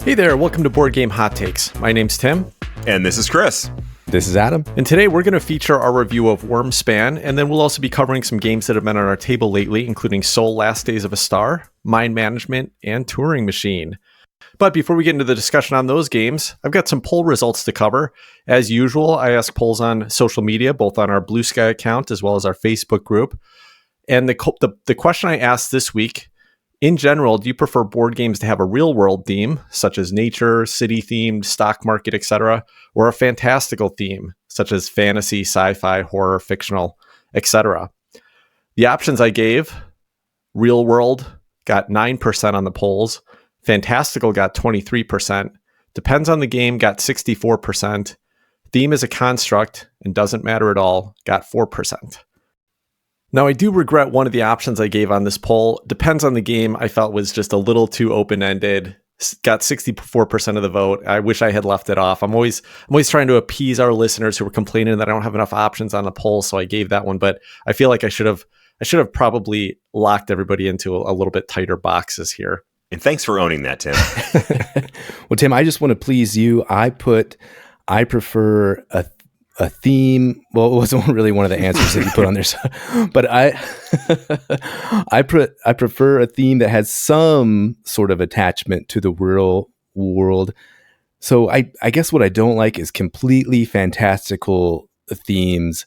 Hey there, welcome to Board Game Hot Takes. My name's Tim. And this is Chris. This is Adam. And today we're going to feature our review of Wyrmspan, and then we'll also be covering some games that have been on our table lately, including Soul Last Days of a Star, Mind Management, and Turing Machine. But before we get into the discussion on those games, I've got some poll results to cover. As usual, I ask polls on social media, both on our Blue Sky account as well as our Facebook group. And the question I asked this week, in general, do you prefer board games to have a real-world theme, such as nature, city-themed, stock market, etc., or a fantastical theme, such as fantasy, sci-fi, horror, fictional, etc.? The options I gave, real-world got 9% on the polls, fantastical got 23%, depends on the game got 64%, theme is a construct and doesn't matter at all got 4%. Now, I do regret one of the options I gave on this poll. Depends on the game, I felt was just a little too open-ended. Got 64% of the vote. I wish I had left it off. I'm always trying to appease our listeners who were complaining that I don't have enough options on the poll, so I gave that one. But I feel like I should have probably locked everybody into a little bit tighter boxes here. And thanks for owning that, Tim. Well, Tim, I just want to please you. I prefer a theme. Well, it wasn't really one of the answers that you put on there, but I prefer a theme that has some sort of attachment to the real world. So I guess what I don't like is completely fantastical themes.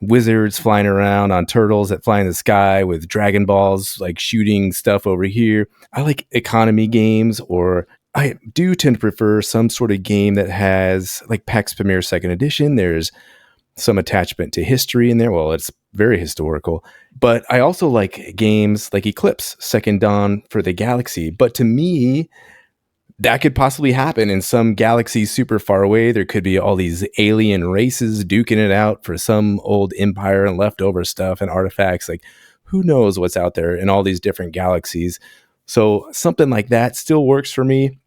Wizards flying around on turtles that fly in the sky with Dragon Balls, like shooting stuff over here. I like economy games, or I do tend to prefer some sort of game that has, like PAX Premier 2nd Edition, there's some attachment to history in there. Well, it's very historical. But I also like games like Eclipse, Second Dawn for the Galaxy. But to me, that could possibly happen in some galaxy super far away. There could be all these alien races duking it out for some old empire and leftover stuff and artifacts. Like, who knows what's out there in all these different galaxies. So something like that still works for me.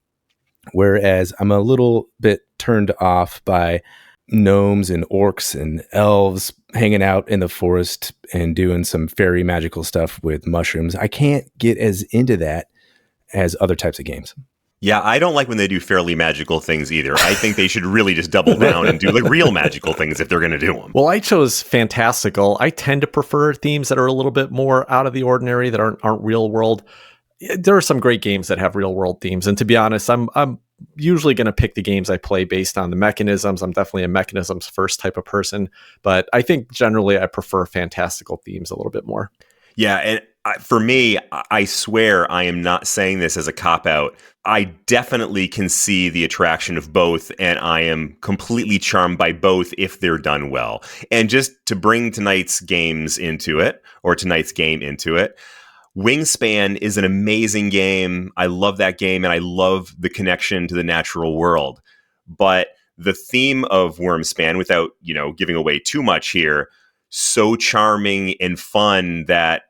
Whereas I'm a little bit turned off by gnomes and orcs and elves hanging out in the forest and doing some fairy magical stuff with mushrooms. I can't get as into that as other types of games. Yeah, I don't like when they do fairly magical things either. I think they should really just double down and do like real magical things if they're going to do them. Well, I chose fantastical. I tend to prefer themes that are a little bit more out of the ordinary, that aren't real world. There are some great games that have real world themes. And to be honest, I'm usually going to pick the games I play based on the mechanisms. I'm definitely a mechanisms first type of person, but I think generally I prefer fantastical themes a little bit more. Yeah. And for me, I swear I am not saying this as a cop-out. I definitely can see the attraction of both, and I am completely charmed by both if they're done well. And just to bring tonight's game into it, Wingspan is an amazing game. I love that game, and I love the connection to the natural world. But the theme of Wyrmspan, without, giving away too much here, so charming and fun that,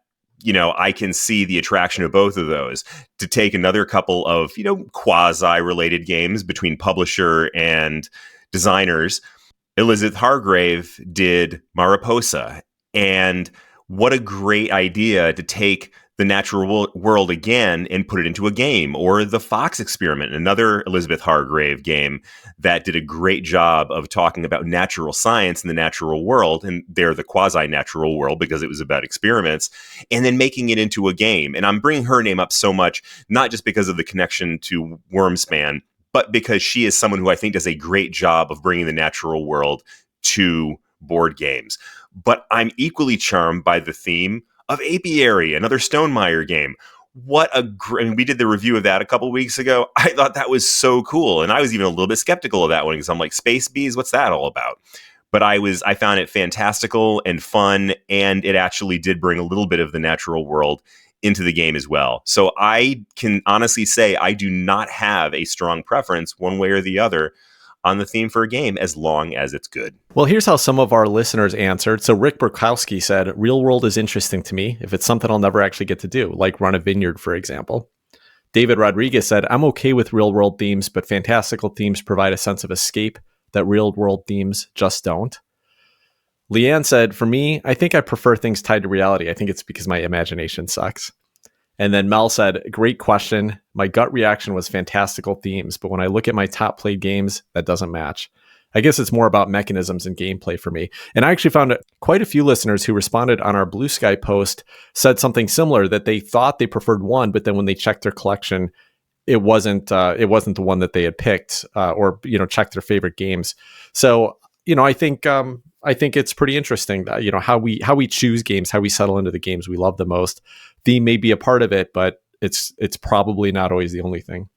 I can see the attraction of both of those. To take another couple of, quasi-related games between publisher and designers, Elizabeth Hargrave did Mariposa. And what a great idea to take the natural world again and put it into a game. Or The Fox Experiment, another Elizabeth Hargrave game that did a great job of talking about natural science and the natural world, and they're the quasi-natural world because it was about experiments, and then making it into a game. And I'm bringing her name up so much, not just because of the connection to Wyrmspan, but because she is someone who I think does a great job of bringing the natural world to board games. But I'm equally charmed by the theme of Apiary, another Stonemaier game. We did the review of that a couple weeks ago. I thought that was so cool. And I was even a little bit skeptical of that one because I'm like, Space Bees, what's that all about? But I found it fantastical and fun, and it actually did bring a little bit of the natural world into the game as well. So I can honestly say I do not have a strong preference one way or the other on the theme for a game, as long as it's good. Well, here's how some of our listeners answered. So Rick Burkowski said, real world is interesting to me if it's something I'll never actually get to do, like run a vineyard, for example. David Rodriguez said, I'm okay with real world themes, but fantastical themes provide a sense of escape that real world themes just don't. Leanne said, for me, I think I prefer things tied to reality. I think it's because my imagination sucks. And then Mel said, great question. My gut reaction was fantastical themes, but when I look at my top played games, that doesn't match. I guess it's more about mechanisms and gameplay for me. And I actually found quite a few listeners who responded on our Blue Sky post said something similar, that they thought they preferred one, but then when they checked their collection, it wasn't the one that they had picked, or checked their favorite games. So I think it's pretty interesting that how we choose games, how we settle into the games we love the most. Theme may be a part of it, but it's probably not always the only thing.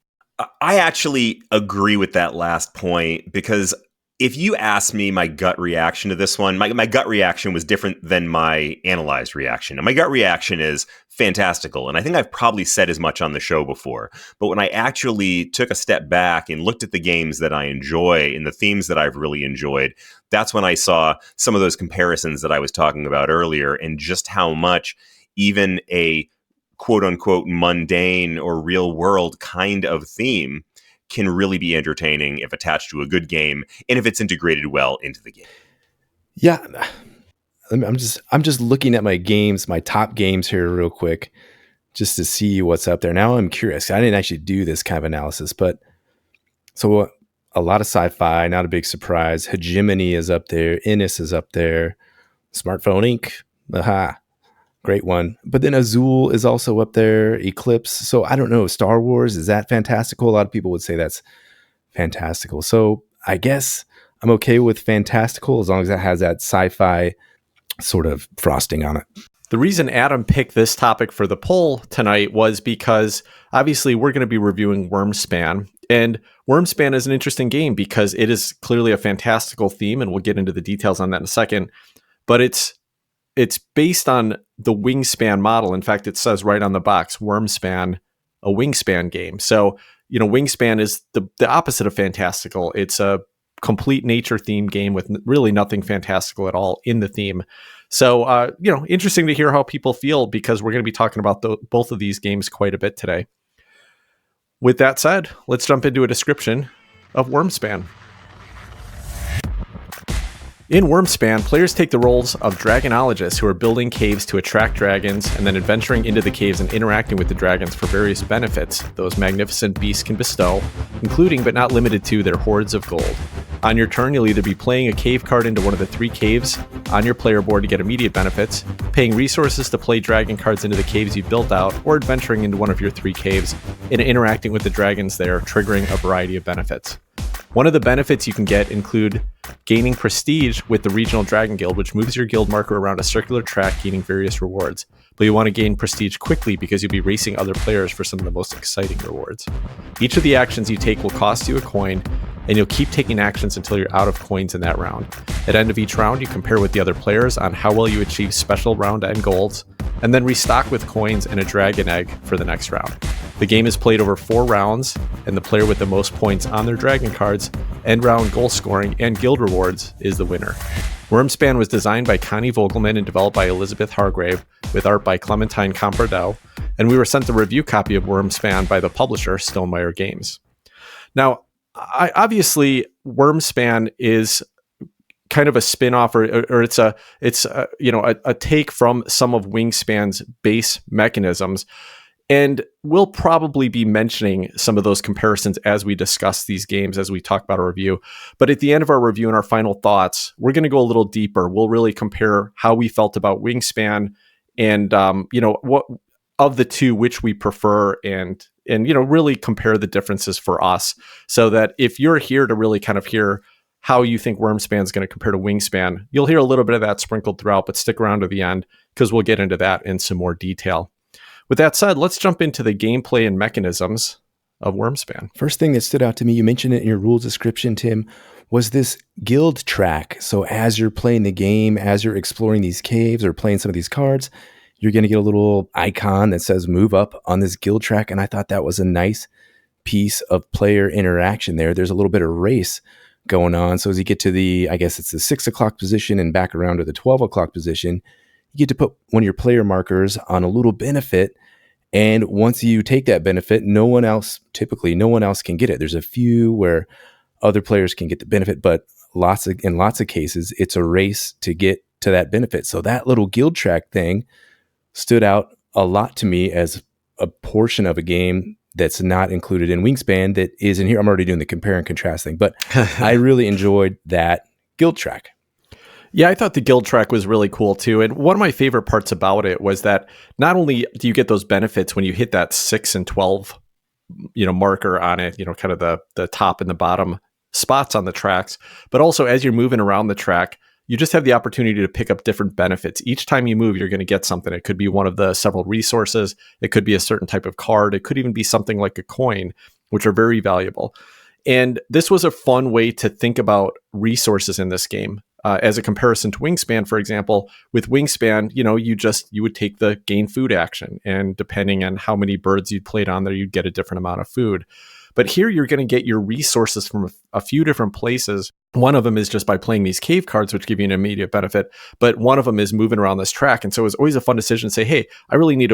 I actually agree with that last point, because if you ask me my gut reaction to this one, my gut reaction was different than my analyzed reaction. And my gut reaction is fantastical. And I think I've probably said as much on the show before. But when I actually took a step back and looked at the games that I enjoy and the themes that I've really enjoyed, that's when I saw some of those comparisons that I was talking about earlier, and just how much even a quote unquote mundane or real world kind of theme can really be entertaining if attached to a good game and if it's integrated well into the game. Yeah. I'm just looking at my games, my top games here real quick, just to see what's up there. Now I'm curious. I didn't actually do this kind of analysis, but so a lot of sci-fi, not a big surprise. Hegemony is up there. Innis is up there. Smartphone Inc. Aha. Great one. But then Azul is also up there. Eclipse. So I don't know. Star Wars, is that fantastical? A lot of people would say that's fantastical. So I guess I'm okay with fantastical as long as it has that sci-fi sort of frosting on it. The reason Adam picked this topic for the poll tonight was because obviously we're going to be reviewing Wyrmspan. And Wyrmspan is an interesting game because it is clearly a fantastical theme, and we'll get into the details on that in a second. But it's based on the Wingspan model. In fact, it says right on the box, Wyrmspan, a Wingspan game. So, Wingspan is the opposite of fantastical. It's a complete nature theme game with really nothing fantastical at all in the theme. So, interesting to hear how people feel, because we're going to be talking about both of these games quite a bit today. With that said, let's jump into a description of Wyrmspan. In Wyrmspan, players take the roles of dragonologists who are building caves to attract dragons and then adventuring into the caves and interacting with the dragons for various benefits those magnificent beasts can bestow, including but not limited to their hoards of gold. On your turn, you'll either be playing a cave card into one of the 3 caves on your player board to get immediate benefits, paying resources to play dragon cards into the caves you've built out, or adventuring into one of your 3 caves and interacting with the dragons there, triggering a variety of benefits. One of the benefits you can get include gaining prestige with the Regional Dragon Guild, which moves your guild marker around a circular track, gaining various rewards. But you want to gain prestige quickly because you'll be racing other players for some of the most exciting rewards. Each of the actions you take will cost you a coin, and you'll keep taking actions until you're out of coins in that round. At the end of each round, you compare with the other players on how well you achieve special round end goals, and then restock with coins and a dragon egg for the next round. The game is played over 4 rounds, and the player with the most points on their dragon cards, end round goal scoring, and guild rewards is the winner. Wyrmspan was designed by Connie Vogelman and developed by Elizabeth Hargrave, with art by Clementine Compradel, and we were sent the review copy of Wyrmspan by the publisher, Stonemaier Games. Now, obviously, Wyrmspan is kind of a spin-off, or it's a take from some of Wingspan's base mechanisms. And we'll probably be mentioning some of those comparisons as we discuss these games, as we talk about our review. But at the end of our review and our final thoughts, we're going to go a little deeper. We'll really compare how we felt about Wingspan and, what of the two, which we prefer, and really compare the differences for us, so that if you're here to really kind of hear how you think Wyrmspan is going to compare to Wingspan, you'll hear a little bit of that sprinkled throughout, but stick around to the end because we'll get into that in some more detail. With that said, let's jump into the gameplay and mechanisms of Wyrmspan. First thing that stood out to me, you mentioned it in your rules description, Tim, was this guild track. So as you're playing the game, as you're exploring these caves or playing some of these cards, you're going to get a little icon that says move up on this guild track. And I thought that was a nice piece of player interaction there. There's a little bit of race going on. So as you get to I guess it's the 6 o'clock position and back around to the 12 o'clock position, you get to put one of your player markers on a little benefit. And once you take that benefit, no one else can get it. There's a few where other players can get the benefit, but in lots of cases, it's a race to get to that benefit. So that little guild track thing stood out a lot to me as a portion of a game that's not included in Wingspan that is in here. I'm already doing the compare and contrast thing, but I really enjoyed that guild track. Yeah, I thought the guild track was really cool too. And one of my favorite parts about it was that not only do you get those benefits when you hit that 6 and 12, marker on it, kind of the top and the bottom spots on the tracks, but also as you're moving around the track, you just have the opportunity to pick up different benefits. Each time you move, you're going to get something. It could be one of the several resources. It could be a certain type of card. It could even be something like a coin, which are very valuable. And this was a fun way to think about resources in this game. As a comparison to Wingspan, for example, with Wingspan, you would take the gain food action, and depending on how many birds you'd played on there, you'd get a different amount of food. But here you're going to get your resources from a few different places. One of them is just by playing these cave cards, which give you an immediate benefit. But one of them is moving around this track. And so it was always a fun decision to say, hey, I really need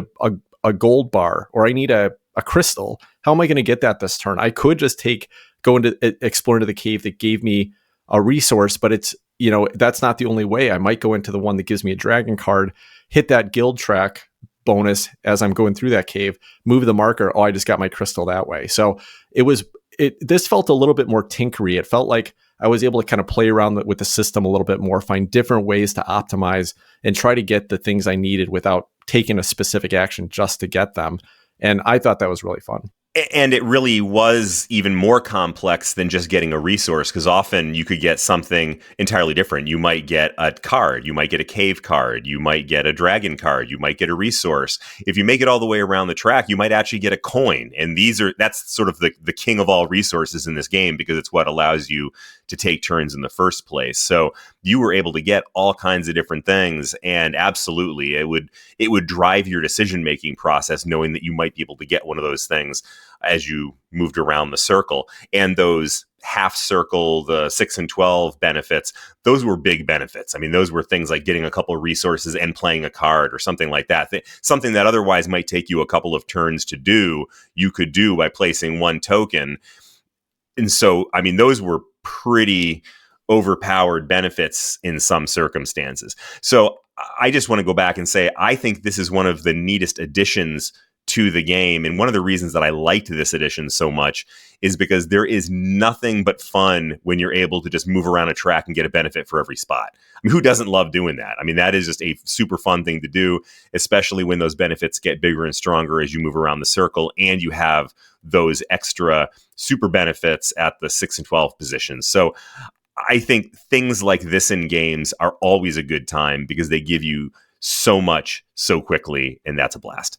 a gold bar, or I need a crystal. How am I going to get that this turn? I could just explore into the cave that gave me a resource, but it's, that's not the only way. I might go into the one that gives me a dragon card, hit that guild track bonus as I'm going through that cave, move the marker. Oh, I just got my crystal that way. So this felt a little bit more tinkery. It felt like I was able to kind of play around with the system a little bit more, find different ways to optimize and try to get the things I needed without taking a specific action just to get them. And I thought that was really fun. And it really was even more complex than just getting a resource, because often you could get something entirely different. You might get a card, you might get a cave card, you might get a dragon card, you might get a resource. If you make it all the way around the track, you might actually get a coin. And that's sort of the king of all resources in this game, because it's what allows you to take turns in the first place. So you were able to get all kinds of different things, and absolutely it would drive your decision-making process knowing that you might be able to get one of those things as you moved around the circle. And those half circle, the 6 and 12 benefits, those were big benefits. I mean, those were things like getting a couple of resources and playing a card or something like that. Something that otherwise might take you a couple of turns to do, you could do by placing one token. And so, I mean, those were pretty overpowered benefits in some circumstances. So I just want to go back and say, I think this is one of the neatest additions to the game. And one of the reasons that I liked this edition so much is because there is nothing but fun when you're able to just move around a track and get a benefit for every spot. I mean, who doesn't love doing that? I mean, that is just a super fun thing to do, especially when those benefits get bigger and stronger as you move around the circle and you have those extra super benefits at the 6 and 12 positions. So I think things like this in games are always a good time because they give you so much so quickly, and that's a blast.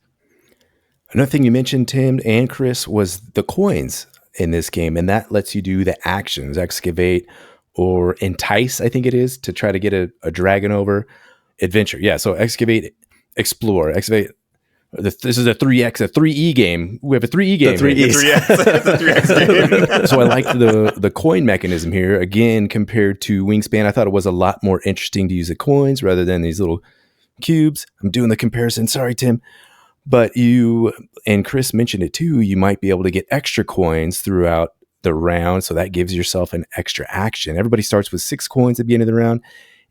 Another thing you mentioned, Tim and Chris, was the coins in this game, and that lets you do the actions, excavate or entice, I think it is, to try to get a dragon over. Adventure. Yeah, so excavate, explore, excavate. This is a 3E game. We have a 3E game. The 3X game. So I liked the coin mechanism here. Again, compared to Wingspan, I thought it was a lot more interesting to use the coins rather than these little cubes. I'm doing the comparison. Sorry, Tim. But you and Chris mentioned it too. You might be able to get extra coins throughout the round. So that gives yourself an extra action. Everybody starts with 6 coins at the beginning of the round,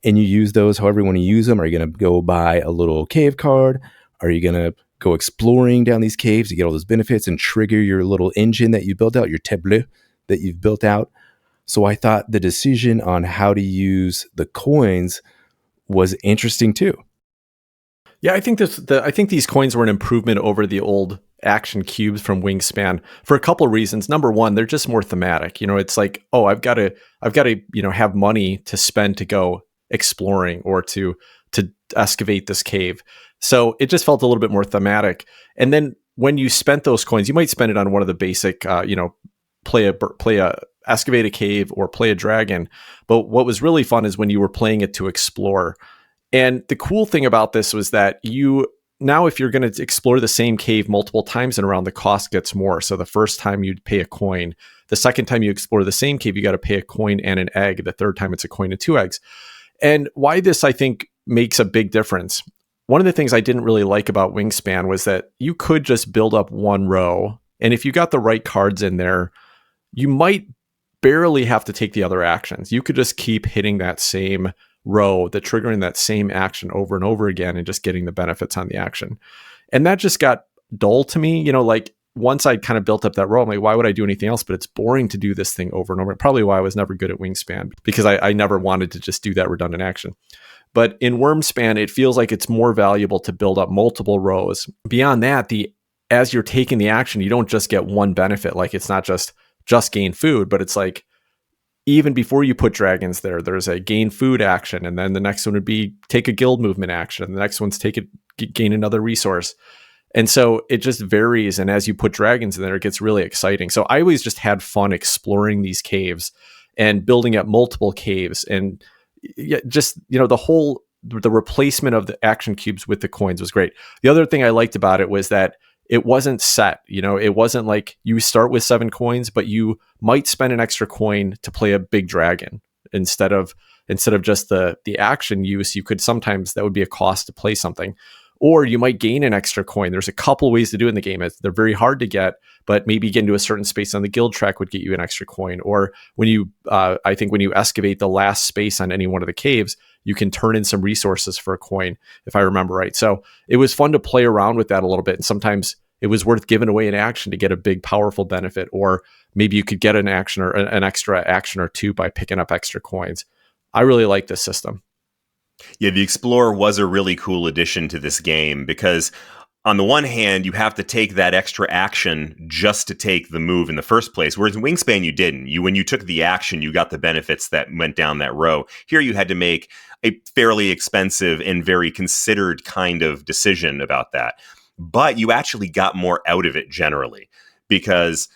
and you use those however you want to use them. Are you going to go buy a little cave card? Are you going to go exploring down these caves to get all those benefits and trigger your little engine that you built out, your tableau that you've built out? So I thought the decision on how to use the coins was interesting too. Yeah, I think these coins were an improvement over the old action cubes from Wingspan for a couple of reasons. Number one, they're just more thematic. It's like, oh, I've got to have money to spend to go exploring or to excavate this cave. So it just felt a little bit more thematic. And then when you spent those coins, you might spend it on one of the basic, play a excavate a cave or play a dragon. But what was really fun is when you were playing it to explore. And the cool thing about this was that if you're going to explore the same cave multiple times in a round, the cost gets more. So the first time you'd pay a coin. The second time you explore the same cave, you got to pay a coin and an egg. The third time it's a coin and 2 eggs. And why this, I think, makes a big difference. One of the things I didn't really like about Wingspan was that you could just build up one row. And if you got the right cards in there, you might barely have to take the other actions. You could just keep hitting that same row, triggering that same action over and over again and just getting the benefits on the action. And that just got dull to me. Like once I kind of built up that role, I'm like, why would I do anything else? But it's boring to do this thing over and over. Probably why I was never good at Wingspan, because I never wanted to just do that redundant action. But in Wyrmspan, it feels like it's more valuable to build up multiple rows. Beyond that, as you're taking the action, you don't just get one benefit. Like it's not just gain food, but it's like even before you put dragons there's a gain food action, and then the next one would be take a guild movement action. The next one's gain another resource. And so it just varies. And as you put dragons in there, it gets really exciting. So I always just had fun exploring these caves and building up multiple caves. And just, the replacement of the action cubes with the coins was great. The other thing I liked about it was that it wasn't set. It wasn't like you start with 7 coins, but you might spend an extra coin to play a big dragon instead of just the action use. You could sometimes, that would be a cost to play something. Or you might gain an extra coin. There's a couple ways to do it in the game. They're very hard to get, but maybe get into a certain space on the guild track would get you an extra coin. Or when you, I think when you excavate the last space on any one of the caves, you can turn in some resources for a coin, if I remember right. So it was fun to play around with that a little bit. And sometimes it was worth giving away an action to get a big, powerful benefit. Or maybe you could get an action or an extra action or two by picking up extra coins. I really like this system. Yeah, the Explorer was a really cool addition to this game because on the one hand, you have to take that extra action just to take the move in the first place. Whereas in Wingspan, you didn't. When you took the action, you got the benefits that went down that row. Here, you had to make a fairly expensive and very considered kind of decision about that. But you actually got more out of it generally because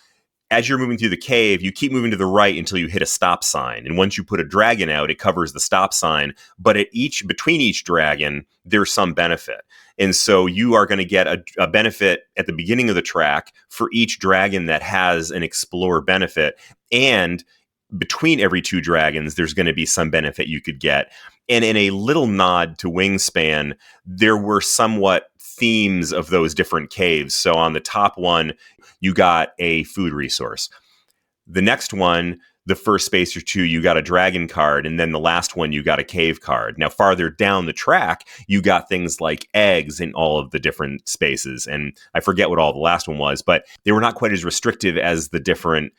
as you're moving through the cave, you keep moving to the right until you hit a stop sign. And once you put a dragon out, it covers the stop sign. But between each dragon, there's some benefit. And so you are going to get a benefit at the beginning of the track for each dragon that has an Explorer benefit. And between every 2 dragons, there's going to be some benefit you could get. And in a little nod to Wingspan, there were somewhat themes of those different caves. So on the top one, you got a food resource. The next one, the first space or 2, you got a dragon card. And then the last one, you got a cave card. Now, farther down the track, you got things like eggs in all of the different spaces. And I forget what all the last one was, but they were not quite as restrictive as the different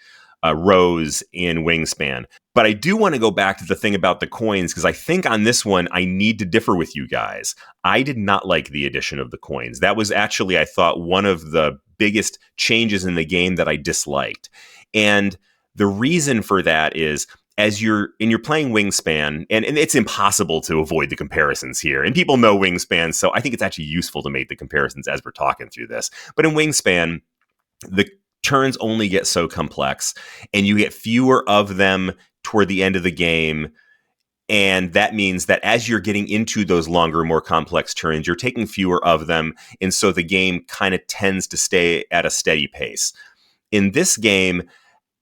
rows in Wingspan. But I do want to go back to the thing about the coins, because I think on this one, I need to differ with you guys. I did not like the addition of the coins. That was actually, I thought, one of the biggest changes in the game that I disliked. And the reason for that is as you're playing Wingspan, and it's impossible to avoid the comparisons here. And people know Wingspan, so I think it's actually useful to make the comparisons as we're talking through this. But in Wingspan, the turns only get so complex, and you get fewer of them toward the end of the game. And that means that as you're getting into those longer, more complex turns, you're taking fewer of them. And so the game kind of tends to stay at a steady pace. In this game,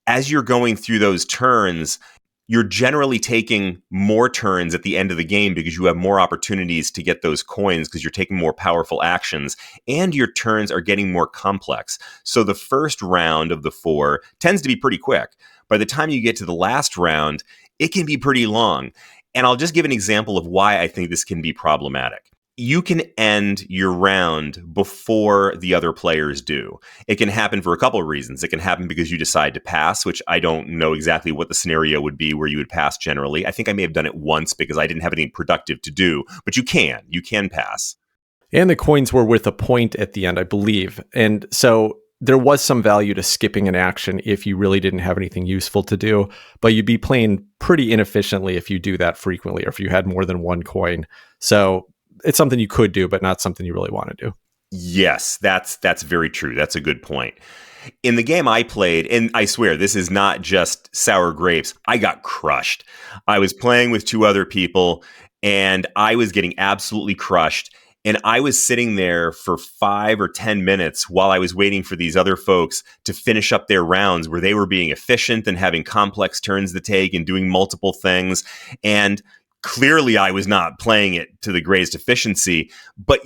as you're going through those turns, you're generally taking more turns at the end of the game because you have more opportunities to get those coins because you're taking more powerful actions, and your turns are getting more complex. So the first round of the 4 tends to be pretty quick. By the time you get to the last round, it can be pretty long. And I'll just give an example of why I think this can be problematic. You can end your round before the other players do. It can happen for a couple of reasons. It can happen because you decide to pass, which I don't know exactly what the scenario would be where you would pass generally. I think I may have done it once because I didn't have anything productive to do, but you can pass. And the coins were worth a point at the end, I believe. And so there was some value to skipping an action if you really didn't have anything useful to do, but you'd be playing pretty inefficiently if you do that frequently or if you had more than one coin. So it's something you could do, but not something you really want to do. Yes, that's very true. That's a good point. In the game I played, and I swear this is not just sour grapes, I got crushed. I was playing with 2 other people, and I was getting absolutely crushed. And I was sitting there for 5 or 10 minutes while I was waiting for these other folks to finish up their rounds where they were being efficient and having complex turns to take and doing multiple things. And clearly I was not playing it to the greatest efficiency, but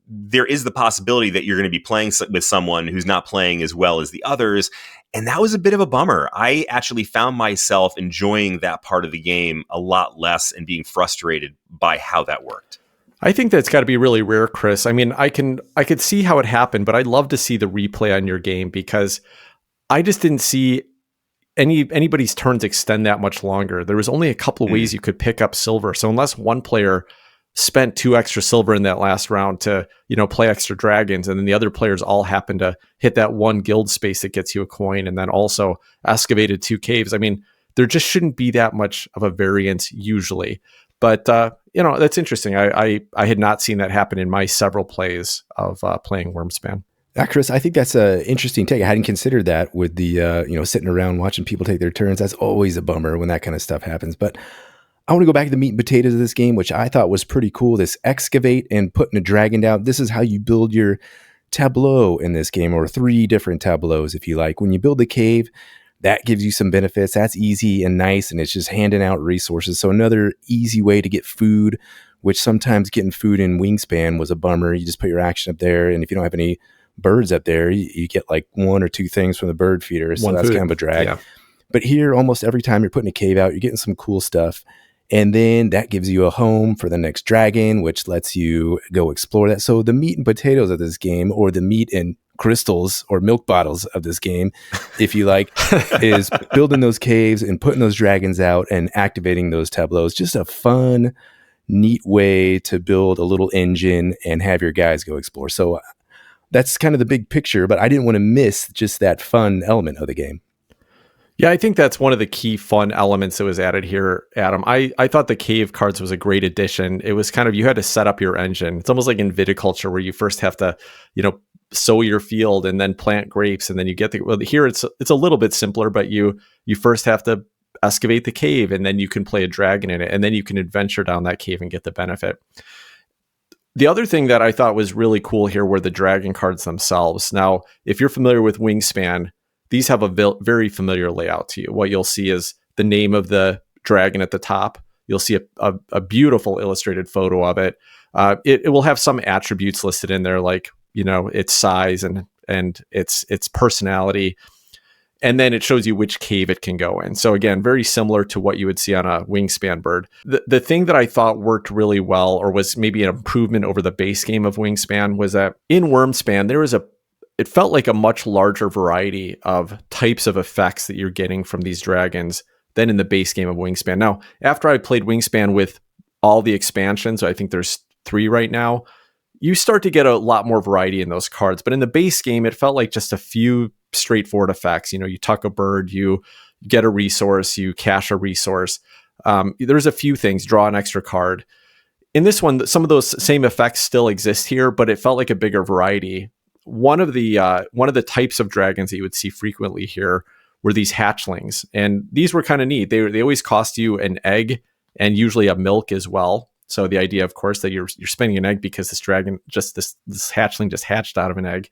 there is the possibility that you're going to be playing with someone who's not playing as well as the others. And that was a bit of a bummer. I actually found myself enjoying that part of the game a lot less and being frustrated by how that worked. I think that's got to be really rare, Chris. I mean, I could see how it happened, but I'd love to see the replay on your game because I just didn't see anybody's turns extend that much longer. There was only a couple of ways you could pick up silver. So unless one player spent 2 extra silver in that last round to, play extra dragons, and then the other players all happen to hit that one guild space that gets you a coin, and then also excavated 2 caves. I mean, there just shouldn't be that much of a variance usually. But that's interesting. I had not seen that happen in my several plays of playing Wyrmspan. Yeah, Chris, I think that's an interesting take. I hadn't considered that with the, sitting around watching people take their turns. That's always a bummer when that kind of stuff happens. But I want to go back to the meat and potatoes of this game, which I thought was pretty cool. This excavate and putting a dragon down. This is how you build your tableau in this game, or 3 different tableaus, if you like. When you build the cave, that gives you some benefits. That's easy and nice, and it's just handing out resources. So another easy way to get food, which sometimes getting food in Wingspan was a bummer. You just put your action up there, and if you don't have any birds up there, you get like 1 or 2 things from the bird feeder. So that's kind of a drag. Yeah. But here, almost every time you're putting a cave out, you're getting some cool stuff. And then that gives you a home for the next dragon, which lets you go explore that. So the meat and potatoes of this game, or the meat and crystals or milk bottles of this game, if you like, is building those caves and putting those dragons out and activating those tableaus. Just a fun, neat way to build a little engine and have your guys go explore. So that's kind of the big picture, but I didn't want to miss just that fun element of the game. Yeah, I think that's one of the key fun elements that was added here, Adam. I thought the cave cards was a great addition. It was kind of, you had to set up your engine. It's almost like in viticulture where you first have to, sow your field and then plant grapes, and then you get here it's a little bit simpler, but you first have to excavate the cave, and then you can play a dragon in it, and then you can adventure down that cave and get the benefit. The other thing that I thought was really cool here were the dragon cards themselves. Now, if you're familiar with Wingspan, these have a very familiar layout to you. What you'll see is the name of the dragon at the top. You'll see a beautiful illustrated photo of it. It will have some attributes listed in there, like its size and its personality, and then it shows you which cave it can go in. So again, very similar to what you would see on a Wingspan bird. The thing that I thought worked really well, or was maybe an improvement over the base game of Wingspan, was that in Wyrmspan it felt like a much larger variety of types of effects that you're getting from these dragons than in the base game of Wingspan. Now, after I played Wingspan with all the expansions, I think there's 3 right now, you start to get a lot more variety in those cards. But in the base game, it felt like just a few straightforward effects. You tuck a bird, you get a resource, you cache a resource. There's a few things, draw an extra card. In this one, some of those same effects still exist here, but it felt like a bigger variety. One of the types of dragons that you would see frequently here were these hatchlings, and these were kind of neat. They always cost you an egg and usually a milk as well. So the idea, of course, that you're spending an egg because this dragon, this hatchling just hatched out of an egg.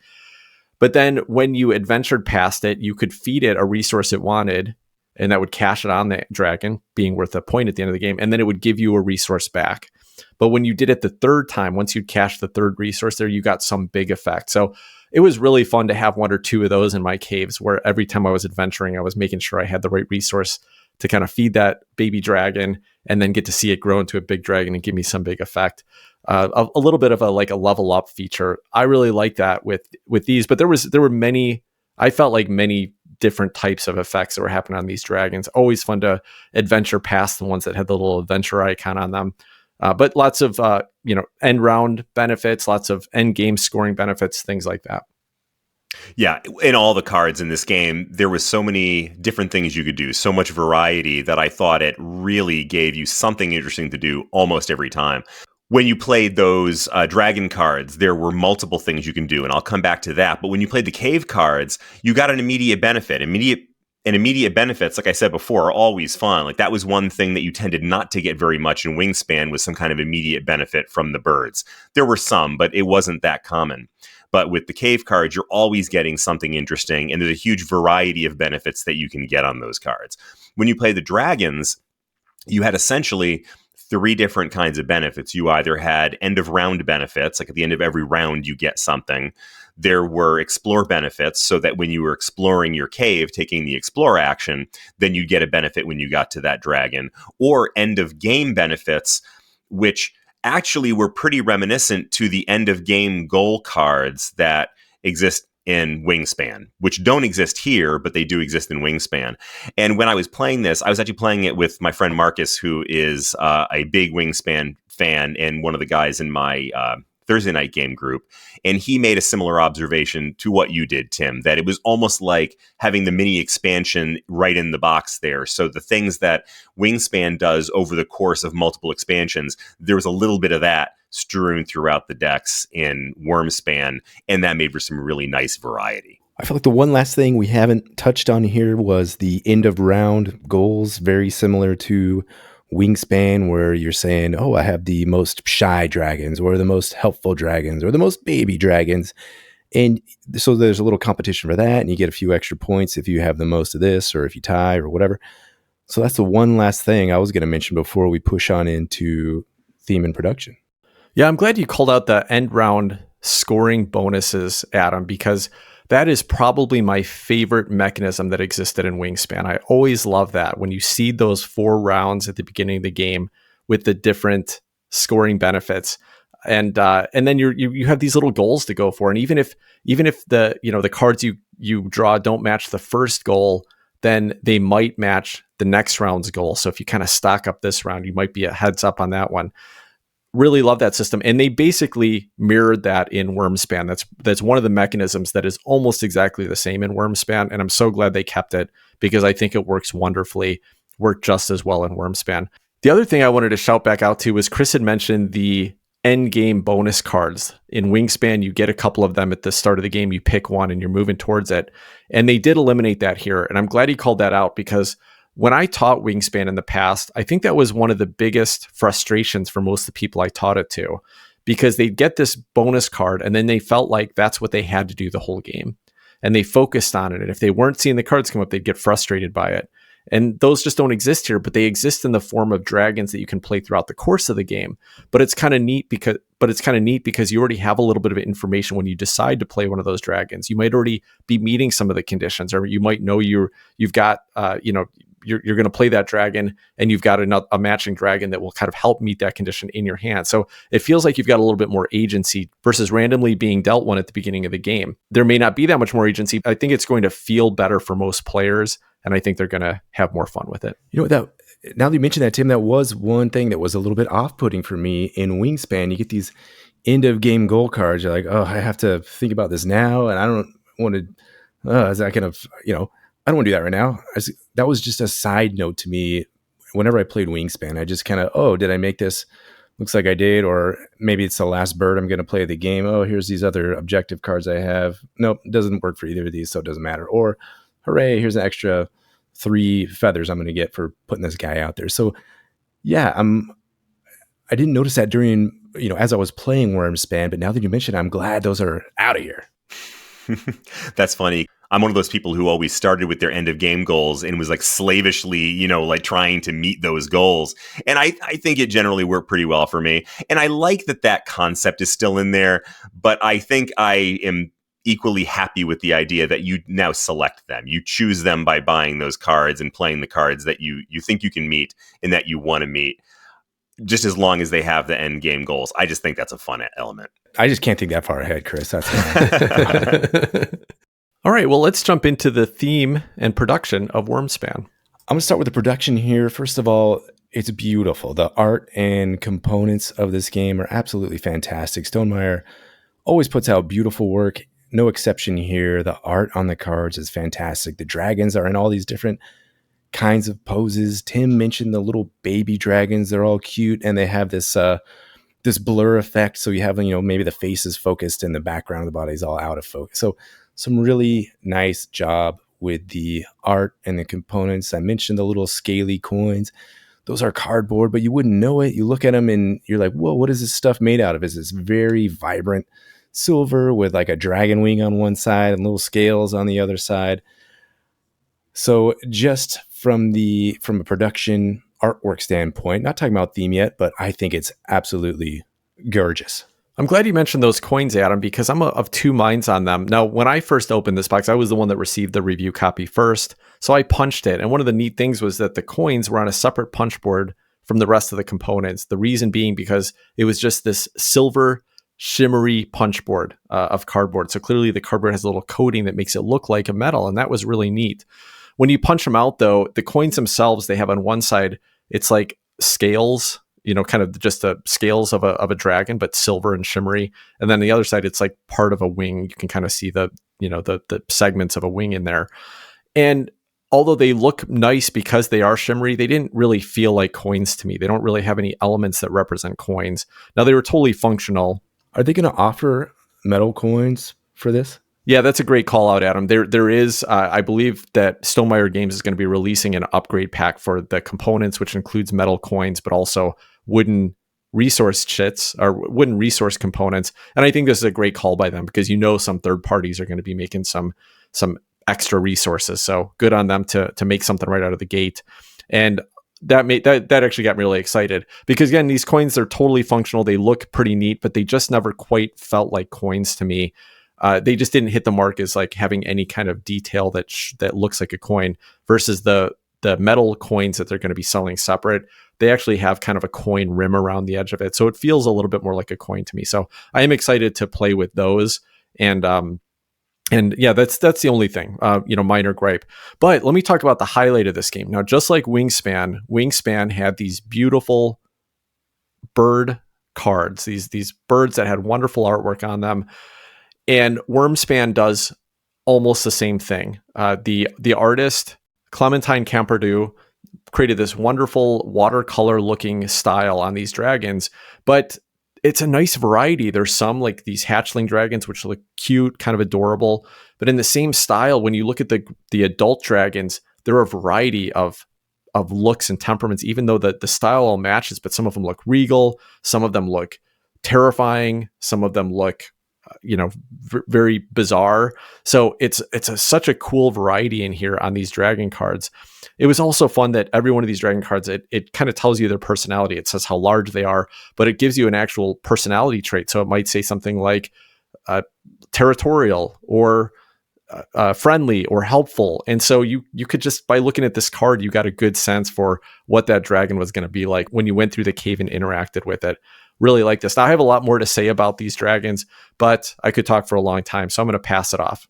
But then when you adventured past it, you could feed it a resource it wanted, and that would cash it on the dragon, being worth a point at the end of the game, and then it would give you a resource back. But when you did it the 3rd time, once you'd cashed the 3rd resource there, you got some big effect. So it was really fun to have 1 or 2 of those in my caves, where every time I was adventuring, I was making sure I had the right resource to kind of feed that baby dragon and then get to see it grow into a big dragon and give me some big effect. A little bit of a level up feature. I really like that with these, but there were many, I felt like many different types of effects that were happening on these dragons. Always fun to adventure past the ones that had the little adventure icon on them. But lots of, end round benefits, lots of end game scoring benefits, things like that. Yeah, in all the cards in this game, there was so many different things you could do, so much variety that I thought it really gave you something interesting to do almost every time. When you played those dragon cards, there were multiple things you can do, and I'll come back to that. But when you played the cave cards, you got an immediate benefit. Immediate benefits, like I said before, are always fun. Like that was one thing that you tended not to get very much in Wingspan, was some kind of immediate benefit from the birds. There were some, but it wasn't that common. But with the cave cards, you're always getting something interesting, and there's a huge variety of benefits that you can get on those cards. When you play the dragons, you had essentially 3 different kinds of benefits. You either had end of round benefits, like at the end of every round you get something. There were explore benefits, so that when you were exploring your cave, taking the explore action, then you'd get a benefit when you got to that dragon. Or end of game benefits, which actually were pretty reminiscent to the end of game goal cards that exist in Wingspan, which don't exist here, but they do exist in Wingspan. And when I was playing this, I was actually playing it with my friend Marcus, who is a big Wingspan fan and one of the guys in my Thursday night game group. And he made a similar observation to what you did, Tim, that it was almost like having the mini expansion right in the box there. So the things that Wingspan does over the course of multiple expansions, there was a little bit of that strewn throughout the decks in Wyrmspan, and that made for some really nice variety. I feel like the one last thing we haven't touched on here was the end of round goals, very similar to Wingspan, where you're saying, oh, I have the most shy dragons or the most helpful dragons or the most baby dragons. And so there's a little competition for that, and you get a few extra points if you have the most of this or if you tie or whatever. So that's the one last thing I was going to mention before we push on into theme and production. Yeah, I'm glad you called out the end round scoring bonuses, Adam, because that is probably my favorite mechanism that existed in Wingspan. I always love that when you seed those 4 rounds at the beginning of the game with the different scoring benefits, and then you have these little goals to go for, and even if the cards you draw don't match the first goal, then they might match the next round's goal. So if you kind of stock up this round, you might be a heads up on that one. Really love that system, and they basically mirrored that in Wyrmspan. That's one of the mechanisms that is almost exactly the same in Wyrmspan, and I'm so glad they kept it because I think it works wonderfully, worked just as well in Wyrmspan. The other thing I wanted to shout back out to was Chris had mentioned the end game bonus cards. In Wingspan, you get a couple of them at the start of the game, you pick one and you're moving towards it, and they did eliminate that here, and I'm glad he called that out because when I taught Wingspan in the past, I think that was one of the biggest frustrations for most of the people I taught it to, because they'd get this bonus card and then they felt like that's what they had to do the whole game. And they focused on it. And if they weren't seeing the cards come up, they'd get frustrated by it. And those just don't exist here, but they exist in the form of dragons that you can play throughout the course of the game. But it's kind of neat because you already have a little bit of information when you decide to play one of those dragons. You might already be meeting some of the conditions, or you might know you've got you're going to play that dragon and you've got a matching dragon that will kind of help meet that condition in your hand. So it feels like you've got a little bit more agency versus randomly being dealt one at the beginning of the game. There may not be that much more agency. I think it's going to feel better for most players, and I think they're going to have more fun with it. You know, now that you mentioned that, Tim, that was one thing that was a little bit off-putting for me in Wingspan. You get these end-of-game goal cards. You're like, oh, I have to think about this now, and I don't want to, is that kind of, I don't want to do that right now. That was just a side note to me. Whenever I played Wingspan, I just kind of, did I make this? Looks like I did. Or maybe it's the last bird I'm going to play the game. Oh, here's these other objective cards I have. Nope, it doesn't work for either of these, so it doesn't matter. Or, hooray, here's an extra 3 feathers I'm going to get for putting this guy out there. So, yeah, I didn't notice that during, as I was playing Wyrmspan, but now that you mentioned it, I'm glad those are out of here. That's funny. I'm one of those people who always started with their end of game goals and was like slavishly, trying to meet those goals. And I think it generally worked pretty well for me. And I like that concept is still in there, but I think I am equally happy with the idea that you now select them. You choose them by buying those cards and playing the cards that you think you can meet and that you want to meet, just as long as they have the end game goals. I just think that's a fun element. I just can't think that far ahead, Chris. That's All right, well, let's jump into the theme and production of Wyrmspan. I'm going to start with the production here. First of all, it's beautiful. The art and components of this game are absolutely fantastic. Stonemaier always puts out beautiful work. No exception here. The art on the cards is fantastic. The dragons are in all these different kinds of poses. Tim mentioned the little baby dragons. They're all cute, and they have this blur effect. So you have, maybe the face is focused and the background of the body is all out of focus. So some really nice job with the art and the components. I mentioned the little scaly coins. Those are cardboard, but you wouldn't know it. You look at them and you're like, whoa, what is this stuff made out of? It's this very vibrant silver with like a dragon wing on one side and little scales on the other side. So just from a production artwork standpoint, not talking about theme yet, but I think it's absolutely gorgeous. I'm glad you mentioned those coins, Adam, because I'm of 2 minds on them. Now, when I first opened this box, I was the one that received the review copy first. So I punched it. And one of the neat things was that the coins were on a separate punch board from the rest of the components. The reason being because it was just this silver shimmery punch board of cardboard. So clearly the cardboard has a little coating that makes it look like a metal, and that was really neat. When you punch them out, though, the coins themselves, they have on one side, it's like scales, kind of just the scales of a dragon, but silver and shimmery. And then the other side, it's like part of a wing. You can kind of see the segments of a wing in there. And although they look nice because they are shimmery, they didn't really feel like coins to me. They don't really have any elements that represent coins. Now, they were totally functional. Are they going to offer metal coins for this? Yeah, that's a great call out, Adam. There is, I believe that Stonemaier Games is going to be releasing an upgrade pack for the components, which includes metal coins, but also wooden resource chits or wooden resource components. And I think this is a great call by them because some third parties are going to be making some extra resources. So good on them to make something right out of the gate. And that actually got me really excited because, again, these coins, they're totally functional. They look pretty neat, but they just never quite felt like coins to me. They just didn't hit the mark as like having any kind of detail that looks like a coin versus the metal coins that they're going to be selling separate. They actually have kind of a coin rim around the edge of it. So it feels a little bit more like a coin to me. So I am excited to play with those. And yeah, that's the only thing, minor gripe. But let me talk about the highlight of this game. Now, just like Wingspan had these beautiful bird cards, these birds that had wonderful artwork on them. And Wyrmspan does almost the same thing. The artist, Clementine Camperdoux, created this wonderful watercolor looking style on these dragons, but it's a nice variety. There's some like these hatchling dragons, which look cute, kind of adorable, but in the same style, when you look at the adult dragons, there are a variety of looks and temperaments, even though the style all matches, but some of them look regal. Some of them look terrifying. Some of them look, very bizarre. So it's such a cool variety in here on these dragon cards. It was also fun that every one of these dragon cards, it kind of tells you their personality. It says how large they are, but it gives you an actual personality trait. So it might say something like territorial or friendly or helpful. And so you could just, by looking at this card, you got a good sense for what that dragon was going to be like when you went through the cave and interacted with it. Really like this. Now, I have a lot more to say about these dragons, but I could talk for a long time, so I'm going to pass it off.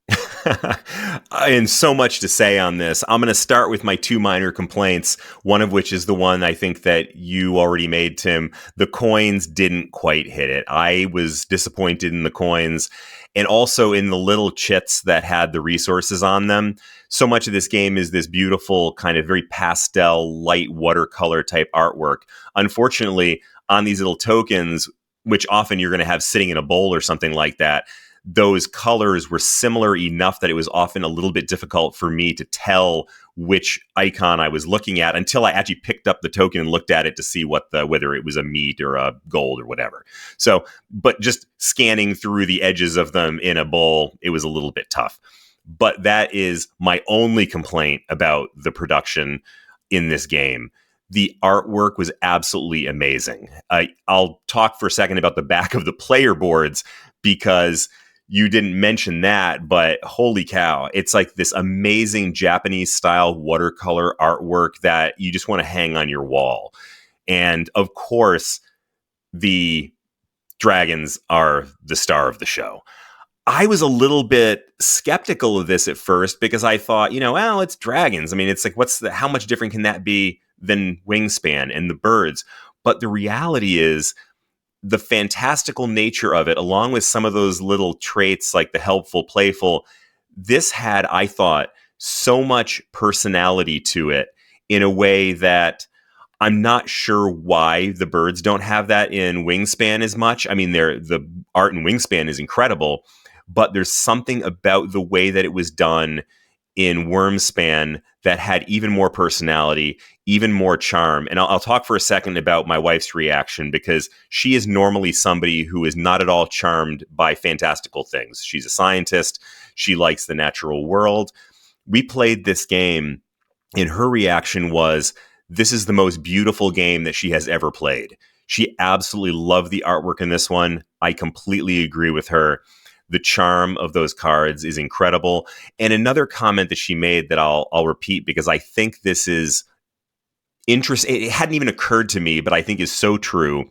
And so much to say on this. I'm going to start with my two minor complaints, one of which is the one I think that you already made, Tim. The coins didn't quite hit it. I was disappointed in the coins and also in the little chits that had the resources on them. So much of this game is this beautiful kind of very pastel, light watercolor type artwork. Unfortunately, on these little tokens, which often you're going to have sitting in a bowl or something like that, those colors were similar enough that it was often a little bit difficult for me to tell which icon I was looking at until I actually picked up the token and looked at it to see whether it was a meat or a gold or whatever. So, but just scanning through the edges of them in a bowl, it was a little bit tough. But that is my only complaint about the production in this game. The artwork was absolutely amazing. I'll talk for a second about the back of the player boards because you didn't mention that, but holy cow, it's like this amazing Japanese style watercolor artwork that you just want to hang on your wall. And of course, the dragons are the star of the show. I was a little bit skeptical of this at first because I thought, well, it's dragons. I mean, it's like, how much different can that be than Wingspan and the birds? But the reality is the fantastical nature of it, along with some of those little traits like the helpful, playful, this had, I thought, so much personality to it in a way that I'm not sure why the birds don't have that in Wingspan as much. I mean, the art in Wingspan is incredible, but there's something about the way that it was done in Wyrmspan that had even more personality, even more charm. And I'll talk for a second about my wife's reaction because she is normally somebody who is not at all charmed by fantastical things. She's a scientist. She likes the natural world. We played this game and her reaction was, this is the most beautiful game that she has ever played. She absolutely loved the artwork in this one. I completely agree with her. The charm of those cards is incredible. And another comment that she made that I'll repeat because I think this is it hadn't even occurred to me, but I think is so true.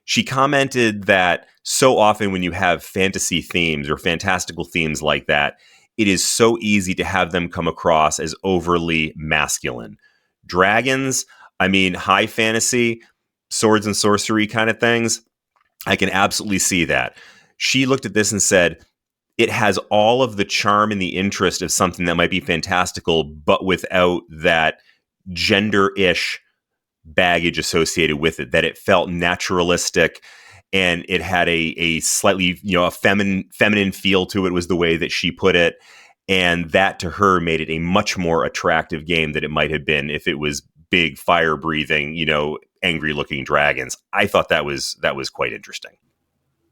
She commented that so often when you have fantasy themes or fantastical themes like that, it is so easy to have them come across as overly masculine. Dragons, I mean, high fantasy, swords and sorcery kind of things, I can absolutely see that. She looked at this and said, it has all of the charm and the interest of something that might be fantastical, but without that gender-ish baggage associated with it, that it felt naturalistic and it had a slightly, a feminine feel to it, was the way that she put it. And that to her made it a much more attractive game than it might have been if it was big fire breathing, angry looking dragons. I thought that was quite interesting.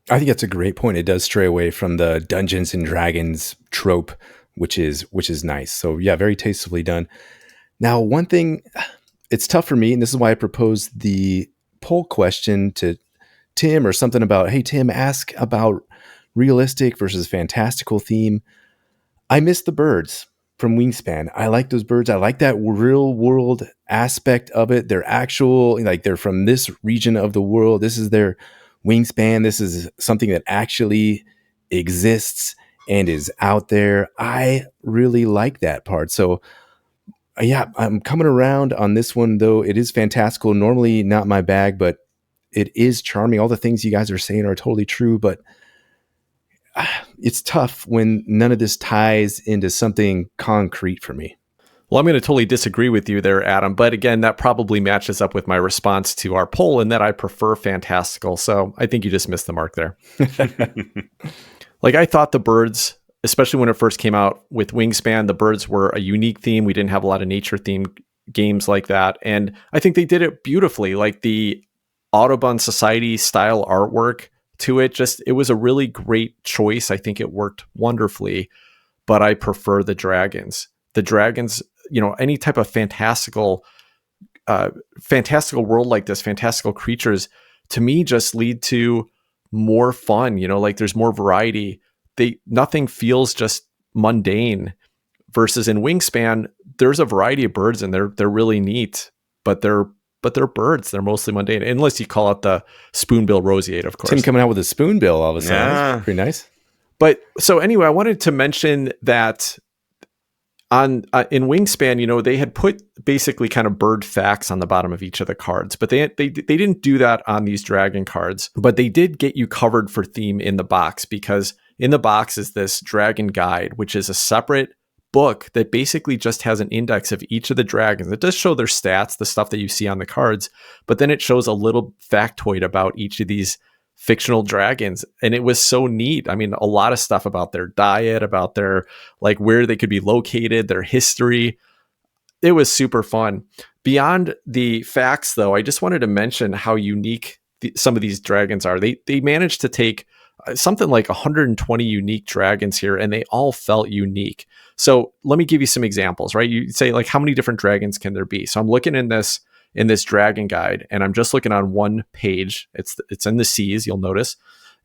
I think that's a great point. It does stray away from the Dungeons and Dragons trope, which is nice. So yeah, very tastefully done. Now, one thing, it's tough for me, and this is why I proposed the poll question to Tim, or something about, hey Tim, ask about realistic versus fantastical theme. I miss the birds from Wingspan. I like those birds. I like that real world aspect of it. They're actual, like they're from this region of the world. This is their wingspan. This is something that actually exists and is out there. I really like that part. So yeah, I'm coming around on this one, though. It is fantastical. Normally not my bag, but it is charming. All the things you guys are saying are totally true, but it's tough when none of this ties into something concrete for me. Well, I'm going to totally disagree with you there, Adam. But again, that probably matches up with my response to our poll in that I prefer fantastical. So I think you just missed the mark there. Like, I thought the birds, especially when it first came out with Wingspan, the birds were a unique theme. We didn't have a lot of nature themed games like that. And I think they did it beautifully. Like the Audubon Society style artwork to it, it was a really great choice. I think it worked wonderfully, but I prefer the dragons. The dragons, any type of fantastical world like this, fantastical creatures, to me just lead to more fun. Like there's more variety. Nothing feels just mundane. Versus in Wingspan, there's a variety of birds and they're really neat, but they're birds. They're mostly mundane, unless you call it the spoonbill roseate, of course. Tim coming out with a spoonbill all of a sudden. Yeah. That's pretty nice. But so anyway, I wanted to mention that in Wingspan, they had put basically kind of bird facts on the bottom of each of the cards, but they didn't do that on these dragon cards. But they did get you covered for theme in the box, because in the box is this dragon guide, which is a separate book that basically just has an index of each of the dragons. It does show their stats, the stuff that you see on the cards, but then it shows a little factoid about each of these fictional dragons. And it was so neat. I mean, a lot of stuff about their diet, about their, like, where they could be located, their history. It was super fun. Beyond the facts, though, I just wanted to mention how unique some of these dragons are. They managed to take something like 120 unique dragons here, and they all felt unique. So let me give you some examples, right? You say, like, how many different dragons can there be? So I'm looking in this dragon guide, and I'm just looking on one page. It's in the seas, you'll notice.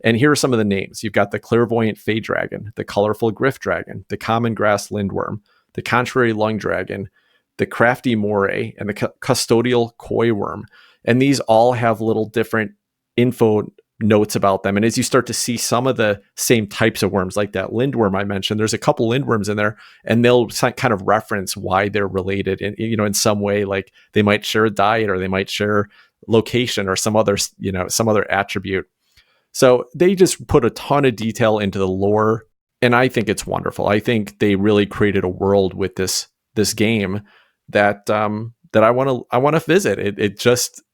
And here are some of the names. You've got the clairvoyant fey dragon, the colorful griff dragon, the common grass lindworm, the contrary lung dragon, the crafty moray, and the custodial koi worm. And these all have little different info notes about them. And as you start to see some of the same types of worms, like that lindworm I mentioned, there's a couple lindworms in there, and they'll kind of reference why they're related in some way, like they might share a diet, or they might share location, or some other attribute. So they just put a ton of detail into the lore, and I think it's wonderful. I think they really created a world with this game that I want to visit.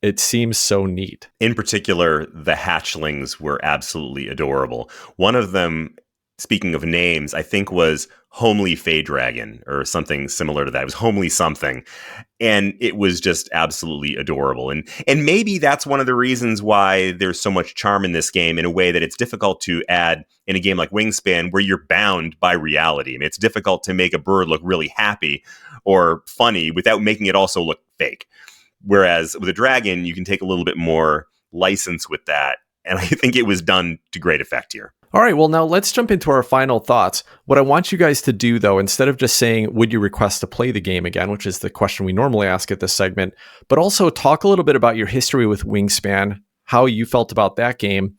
It seems so neat. In particular, the hatchlings were absolutely adorable. One of them, speaking of names, I think was Homely Fey Dragon, or something similar to that. It was Homely something. And it was just absolutely adorable. And maybe that's one of the reasons why there's so much charm in this game, in a way that it's difficult to add in a game like Wingspan, where you're bound by reality. I mean, it's difficult to make a bird look really happy or funny without making it also look fake. Whereas with a dragon, you can take a little bit more license with that. And I think it was done to great effect here. All right, well, now let's jump into our final thoughts. What I want you guys to do, though, instead of just saying, would you request to play the game again, which is the question we normally ask at this segment, but also talk a little bit about your history with Wingspan, how you felt about that game,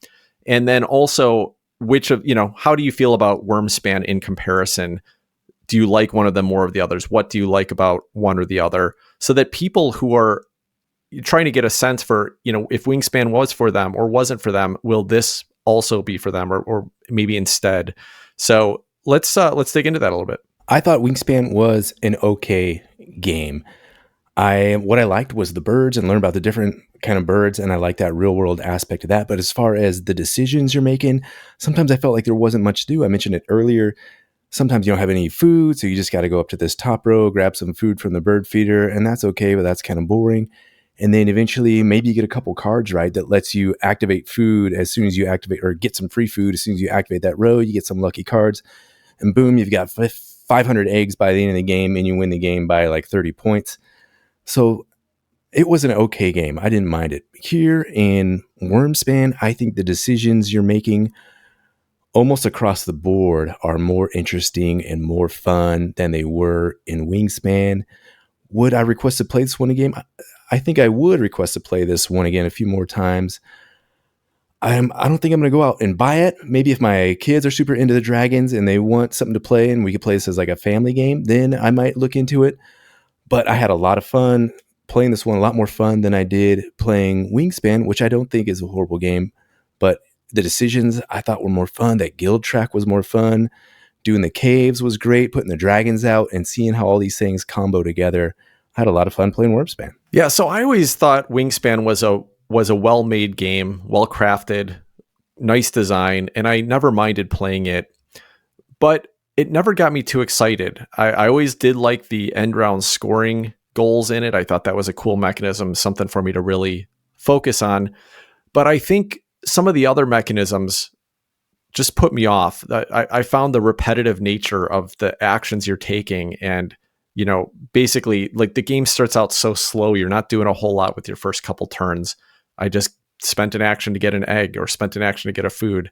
and then also how do you feel about Wyrmspan in comparison? Do you like one of them more of the others? What do you like about one or the other? So that people who are trying to get a sense for, if Wingspan was for them or wasn't for them, will this also be for them or maybe instead? So let's dig into that a little bit. I thought Wingspan was an okay game. What I liked was the birds and learn about the different kind of birds, and I like that real world aspect of that. But as far as the decisions you're making, sometimes I felt like there wasn't much to do. I mentioned it earlier. Sometimes you don't have any food, so you just got to go up to this top row, grab some food from the bird feeder, and that's okay, but that's kind of boring. And then eventually maybe you get a couple cards, right, that lets you activate food as soon as you activate, or get some free food as soon as you activate that row. You get some lucky cards, and boom, you've got 500 eggs by the end of the game, and you win the game by like 30 points. So it was an okay game. I didn't mind it. Here in Wyrmspan, I think the decisions you're making almost across the board are more interesting and more fun than they were in Wingspan. Would I request to play this one again? I think I would request to play this one again a few more times. I don't think I'm going to go out and buy it. Maybe if my kids are super into the dragons and they want something to play and we could play this as like a family game, then I might look into it. But I had a lot of fun playing this one, a lot more fun than I did playing Wingspan, which I don't think is a horrible game. But the decisions I thought were more fun. That guild track was more fun. Doing the caves was great. Putting the dragons out and seeing how all these things combo together. I had a lot of fun playing Wyrmspan. Yeah, so I always thought Wingspan was a well-made game, well-crafted, nice design, and I never minded playing it. But it never got me too excited. I always did like the end round scoring goals in it. I thought that was a cool mechanism, something for me to really focus on. But I think some of the other mechanisms just put me off. I found the repetitive nature of the actions you're taking, and basically like the game starts out so slow. You're not doing a whole lot with your first couple turns. I just spent an action to get an egg or spent an action to get a food.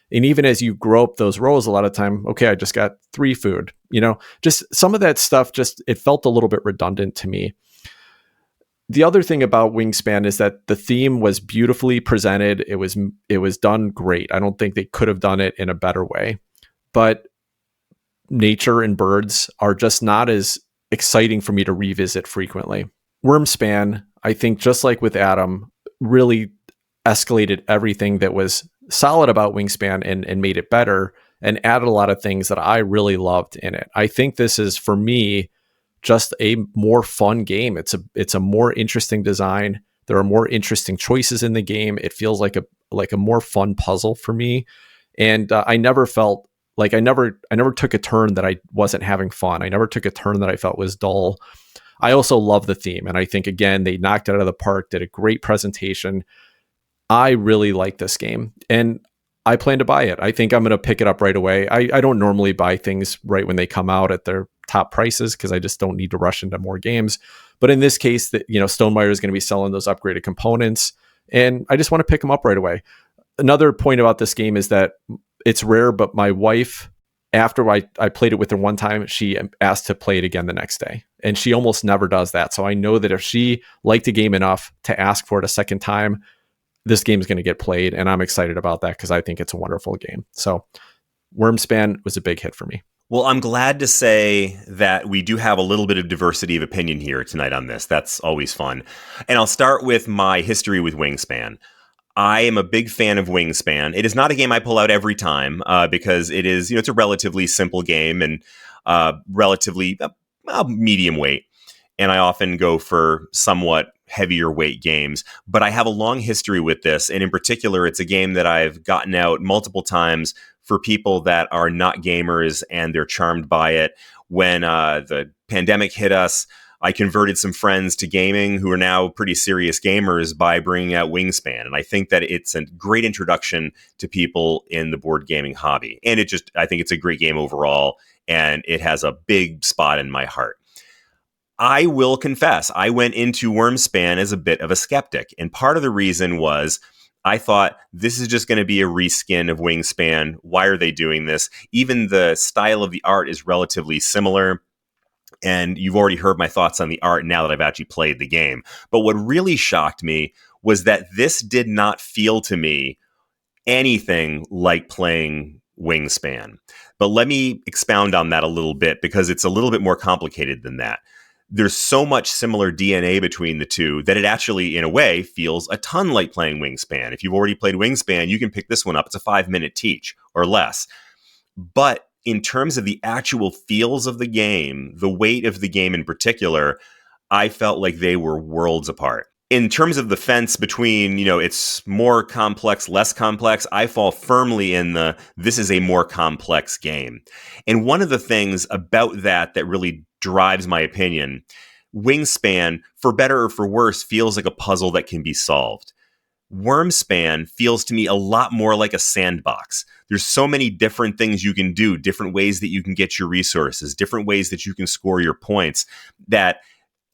And even as you grow up those rows, a lot of time, okay, I just got 3 food, just some of that stuff, it felt a little bit redundant to me. The other thing about Wingspan is that the theme was beautifully presented. It was done great. I don't think they could have done it in a better way, but nature and birds are just not as exciting for me to revisit frequently. Wyrmspan, I think, just like with Adam, really escalated everything that was solid about Wingspan and made it better and added a lot of things that I really loved in it. I think this is, for me, just a more fun game. It's a more interesting design. There are more interesting choices in the game. It feels like a more fun puzzle for me. And I never felt like I never took a turn that I wasn't having fun. I never took a turn that I felt was dull. I also love the theme. And I think, again, they knocked it out of the park, did a great presentation. I really like this game, and I plan to buy it. I think I'm going to pick it up right away. I don't normally buy things right when they come out at their top prices because I just don't need to rush into more games. But in this case, Stonemaier is going to be selling those upgraded components, and I just want to pick them up right away. Another point about this game is that it's rare, but my wife, after I played it with her one time, she asked to play it again the next day. And she almost never does that. So I know that if she liked a game enough to ask for it a second time, this game is going to get played. And I'm excited about that because I think it's a wonderful game. So Wyrmspan was a big hit for me. Well, I'm glad to say that we do have a little bit of diversity of opinion here tonight on this. That's always fun. And I'll start with my history with Wingspan. I am a big fan of Wingspan. It is not a game I pull out every time because it is, it's a relatively simple game and relatively medium weight. And I often go for somewhat heavier weight games. But I have a long history with this. And in particular, it's a game that I've gotten out multiple times for people that are not gamers and they're charmed by it. When the pandemic hit us, I converted some friends to gaming who are now pretty serious gamers by bringing out Wingspan. And I think that it's a great introduction to people in the board gaming hobby. And I think it's a great game overall. And it has a big spot in my heart. I will confess, I went into Wyrmspan as a bit of a skeptic. And part of the reason was I thought, this is just going to be a reskin of Wingspan. Why are they doing this? Even the style of the art is relatively similar. And you've already heard my thoughts on the art now that I've actually played the game. But what really shocked me was that this did not feel to me anything like playing Wingspan. But let me expound on that a little bit, because it's a little bit more complicated than that. There's so much similar DNA between the two that it actually, in a way, feels a ton like playing Wingspan. If you've already played Wingspan, you can pick this one up. It's a 5-minute teach or less. But in terms of the actual feels of the game, the weight of the game in particular, I felt like they were worlds apart. In terms of the fence between, it's more complex, less complex, I fall firmly in this is a more complex game. And one of the things about that really drives my opinion, Wingspan, for better or for worse, feels like a puzzle that can be solved. Wyrmspan feels to me a lot more like a sandbox. There's so many different things you can do, different ways that you can get your resources, different ways that you can score your points, that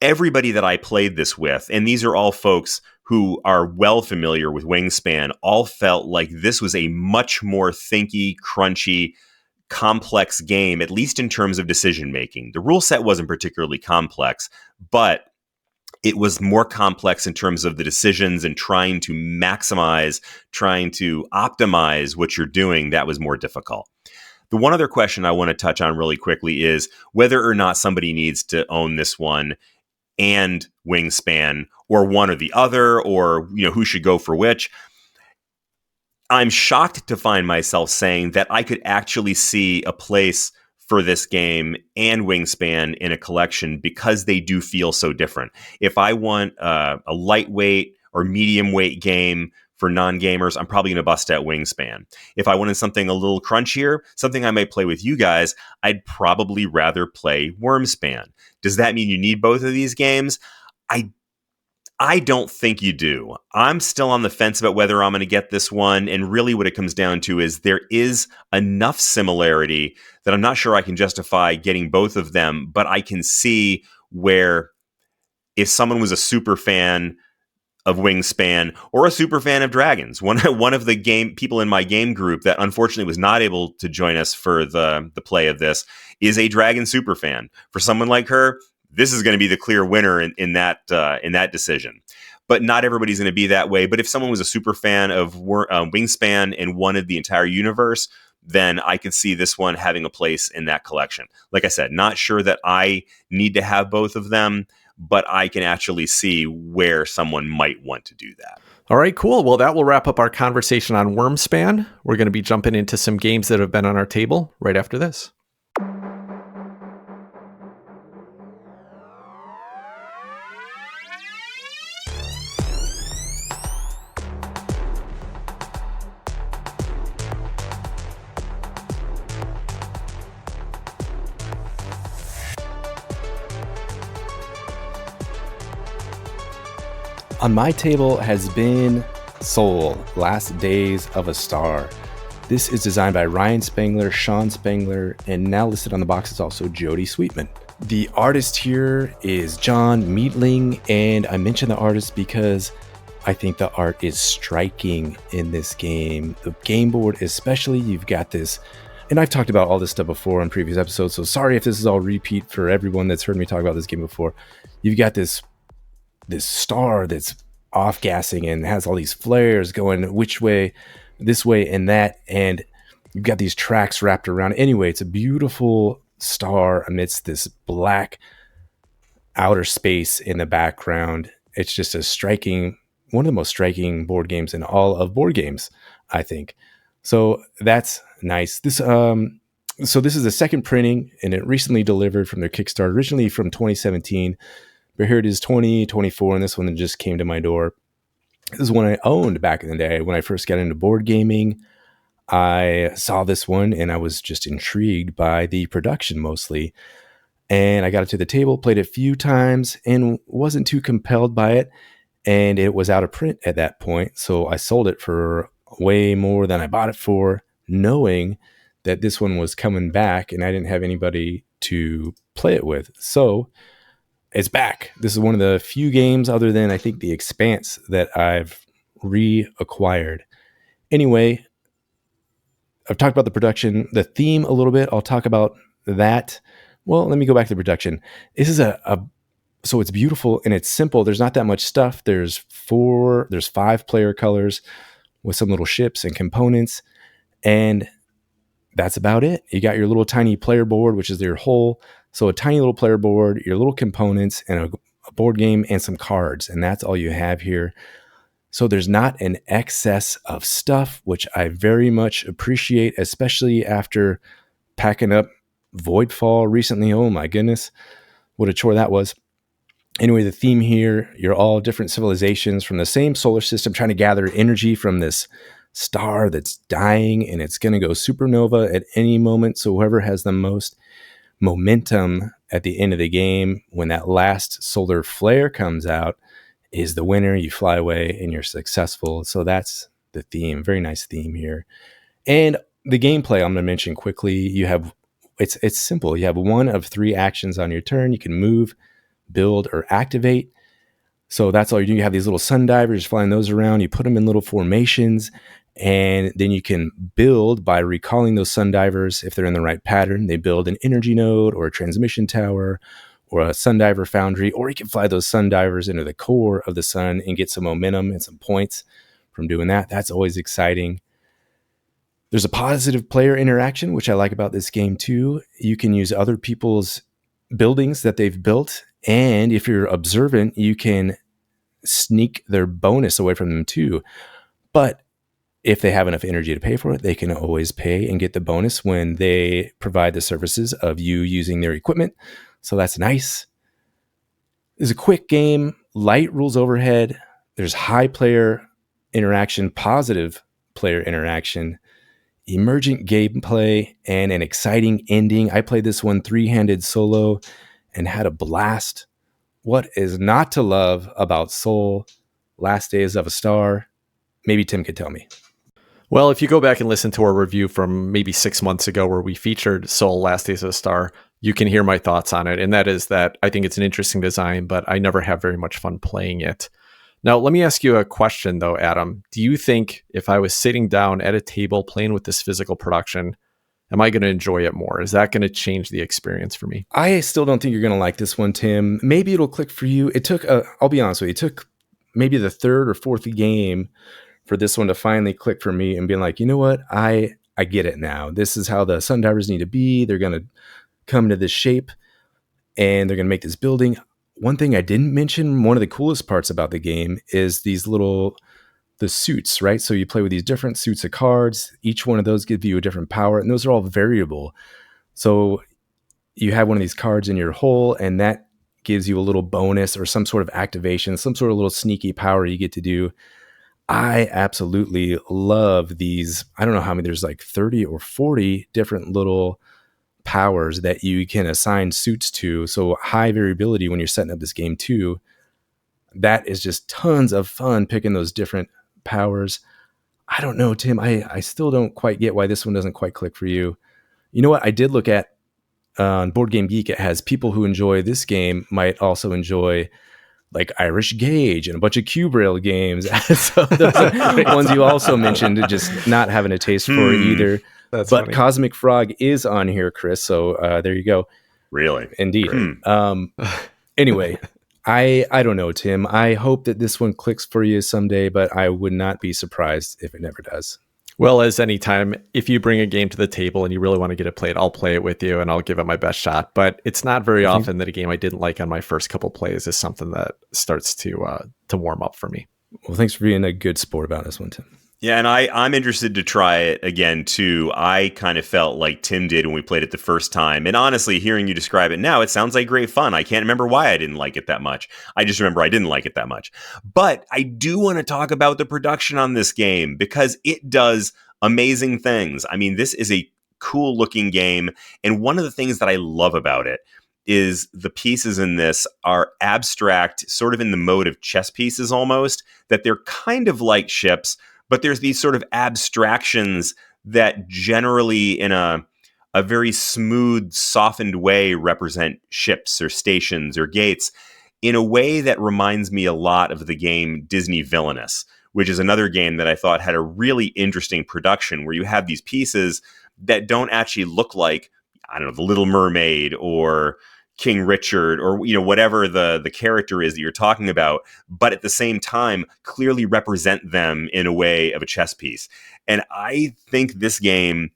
everybody that I played this with, and these are all folks who are well familiar with Wingspan, all felt like this was a much more thinky, crunchy, complex game, at least in terms of decision making. The rule set wasn't particularly complex, but it was more complex in terms of the decisions and trying to maximize, trying to optimize what you're doing. That was more difficult. The one other question I want to touch on really quickly is whether or not somebody needs to own this one and Wingspan, or one or the other, or who should go for which. I'm shocked to find myself saying that I could actually see a place for this game and Wingspan in a collection, because they do feel so different. If I want a lightweight or medium weight game for non-gamers, I'm probably going to bust out Wingspan. If I wanted something a little crunchier, something I might play with you guys, I'd probably rather play Wyrmspan. Does that mean you need both of these games? I don't think you do. I'm still on the fence about whether I'm going to get this one. And really what it comes down to is there is enough similarity that I'm not sure I can justify getting both of them. But I can see where if someone was a super fan of Wingspan or a super fan of Dragons, one of the game people in my game group that unfortunately was not able to join us for the play of this is a Dragon super fan. For someone like her, this is going to be the clear winner in that decision. But not everybody's going to be that way. But if someone was a super fan of Wingspan and wanted the entire universe, then I could see this one having a place in that collection. Like I said, not sure that I need to have both of them, but I can actually see where someone might want to do that. All right, cool. Well, that will wrap up our conversation on Wyrmspan. We're going to be jumping into some games that have been on our table right after this. On my table has been Soul, Last Days of a Star. This is designed by Ryan Spangler, Sean Spangler, and now listed on the box is also Jody Sweetman. The artist here is John Meatling, and I mention the artist because I think the art is striking in this game. The game board especially, you've got this, and I've talked about all this stuff before on previous episodes, so sorry if this is all repeat for everyone that's heard me talk about this game before. You've got this star that's off-gassing and has all these flares going which way, this way and that, and you've got these tracks wrapped around. Anyway, it's a beautiful star amidst this black outer space in the background. It's just one of the most striking board games in all of board games, I think. So that's nice. This is the second printing, and it recently delivered from their Kickstarter, originally from 2017. But here it is 2024, and this one just came to my door. This is one I owned back in the day. When I first got into board gaming, I saw this one, and I was just intrigued by the production mostly. And I got it to the table, played it a few times, and wasn't too compelled by it. And it was out of print at that point, so I sold it for way more than I bought it for, knowing that this one was coming back, and I didn't have anybody to play it with. So it's back. This is one of the few games, other than I think The Expanse, that I've reacquired. Anyway, I've talked about the production, the theme a little bit. I'll talk about that. Well, let me go back to the production. This is so it's beautiful and it's simple. There's not that much stuff. There's 5 player colors with some little ships and components. And that's about it. You got your little tiny player board, which is your whole. So a tiny little player board, your little components, and a board game and some cards. And that's all you have here. So there's not an excess of stuff, which I very much appreciate, especially after packing up Voidfall recently. Oh my goodness, what a chore that was. Anyway, the theme here, you're all different civilizations from the same solar system trying to gather energy from this star that's dying, and it's going to go supernova at any moment. So whoever has the most momentum at the end of the game, when that last solar flare comes out, is the winner. You fly away and you're successful. So that's the theme. Very nice theme here. And the gameplay I'm going to mention quickly. You have it's simple. You have 1 of 3 actions on your turn. You can move, build, or activate. So that's all you do. You have these little sun divers, flying those around. You put them in little formations, and then you can build by recalling those sun divers. If they're in the right pattern, they build an energy node or a transmission tower or a sun diver foundry, or you can fly those sun divers into the core of the sun and get some momentum and some points from doing that. That's always exciting. There's a positive player interaction, which I like about this game too. You can use other people's buildings that they've built, and if you're observant, you can sneak their bonus away from them too. But if they have enough energy to pay for it, they can always pay and get the bonus when they provide the services of you using their equipment. So that's nice. It's a quick game, light rules overhead. There's high player interaction, positive player interaction, emergent gameplay, and an exciting ending. I played this one 3-handed solo and had a blast. What is not to love about Soul, Last Days of a Star? Maybe Tim could tell me. Well, if you go back and listen to our review from maybe 6 months ago where we featured Soul, Last Days of a Star, you can hear my thoughts on it. And that is that I think it's an interesting design, but I never have very much fun playing it. Now, let me ask you a question, though, Adam. Do you think if I was sitting down at a table playing with this physical production, am I going to enjoy it more? Is that going to change the experience for me? I still don't think you're going to like this one, Tim. Maybe it'll click for you. It took, I'll be honest with you, it took maybe the 3rd or 4th game for this one to finally click for me and being like, you know what? I get it now. This is how the sun divers need to be. They're going to come into this shape and they're going to make this building. One thing I didn't mention, one of the coolest parts about the game is the suits, right? So you play with these different suits of cards. Each one of those gives you a different power, and those are all variable. So you have one of these cards in your hole, and that gives you a little bonus or some sort of activation, some sort of little sneaky power you get to do. I absolutely love these. I don't know how many, there's like 30 or 40 different little powers that you can assign suits to. So high variability when you're setting up this game too. That is just tons of fun picking those different powers. I don't know, Tim. I still don't quite get why this one doesn't quite click for you. You know what? I did look at on Board Game Geek. It has people who enjoy this game might also enjoy like Irish Gauge and a bunch of Cube Rail games. So those are ones you also mentioned, just not having a taste for either. That's but funny. Cosmic Frog is on here, Chris. So there you go. Really? Indeed. Anyway, I don't know, Tim. I hope that this one clicks for you someday, but I would not be surprised if it never does. Well, as any time, if you bring a game to the table and you really want to get it played, I'll play it with you and I'll give it my best shot. But it's not very often that a game I didn't like on my first couple plays is something that starts to warm up for me. Well, thanks for being a good sport about this one, Tim. Yeah, and I'm interested to try it again, too. I kind of felt like Tim did when we played it the first time. And honestly, hearing you describe it now, it sounds like great fun. I can't remember why I didn't like it that much. I just remember I didn't like it that much. But I do want to talk about the production on this game because it does amazing things. I mean, this is a cool looking game. And one of the things that I love about it is the pieces in this are abstract, sort of in the mode of chess pieces almost, that they're kind of like ships. But there's these sort of abstractions that generally in a very smooth, softened way represent ships or stations or gates in a way that reminds me a lot of the game Disney Villainous, which is another game that I thought had a really interesting production where you have these pieces that don't actually look like, I don't know, the Little Mermaid or King Richard or, you know, whatever the character is that you're talking about, but at the same time clearly represent them in a way of a chess piece. And I think this game,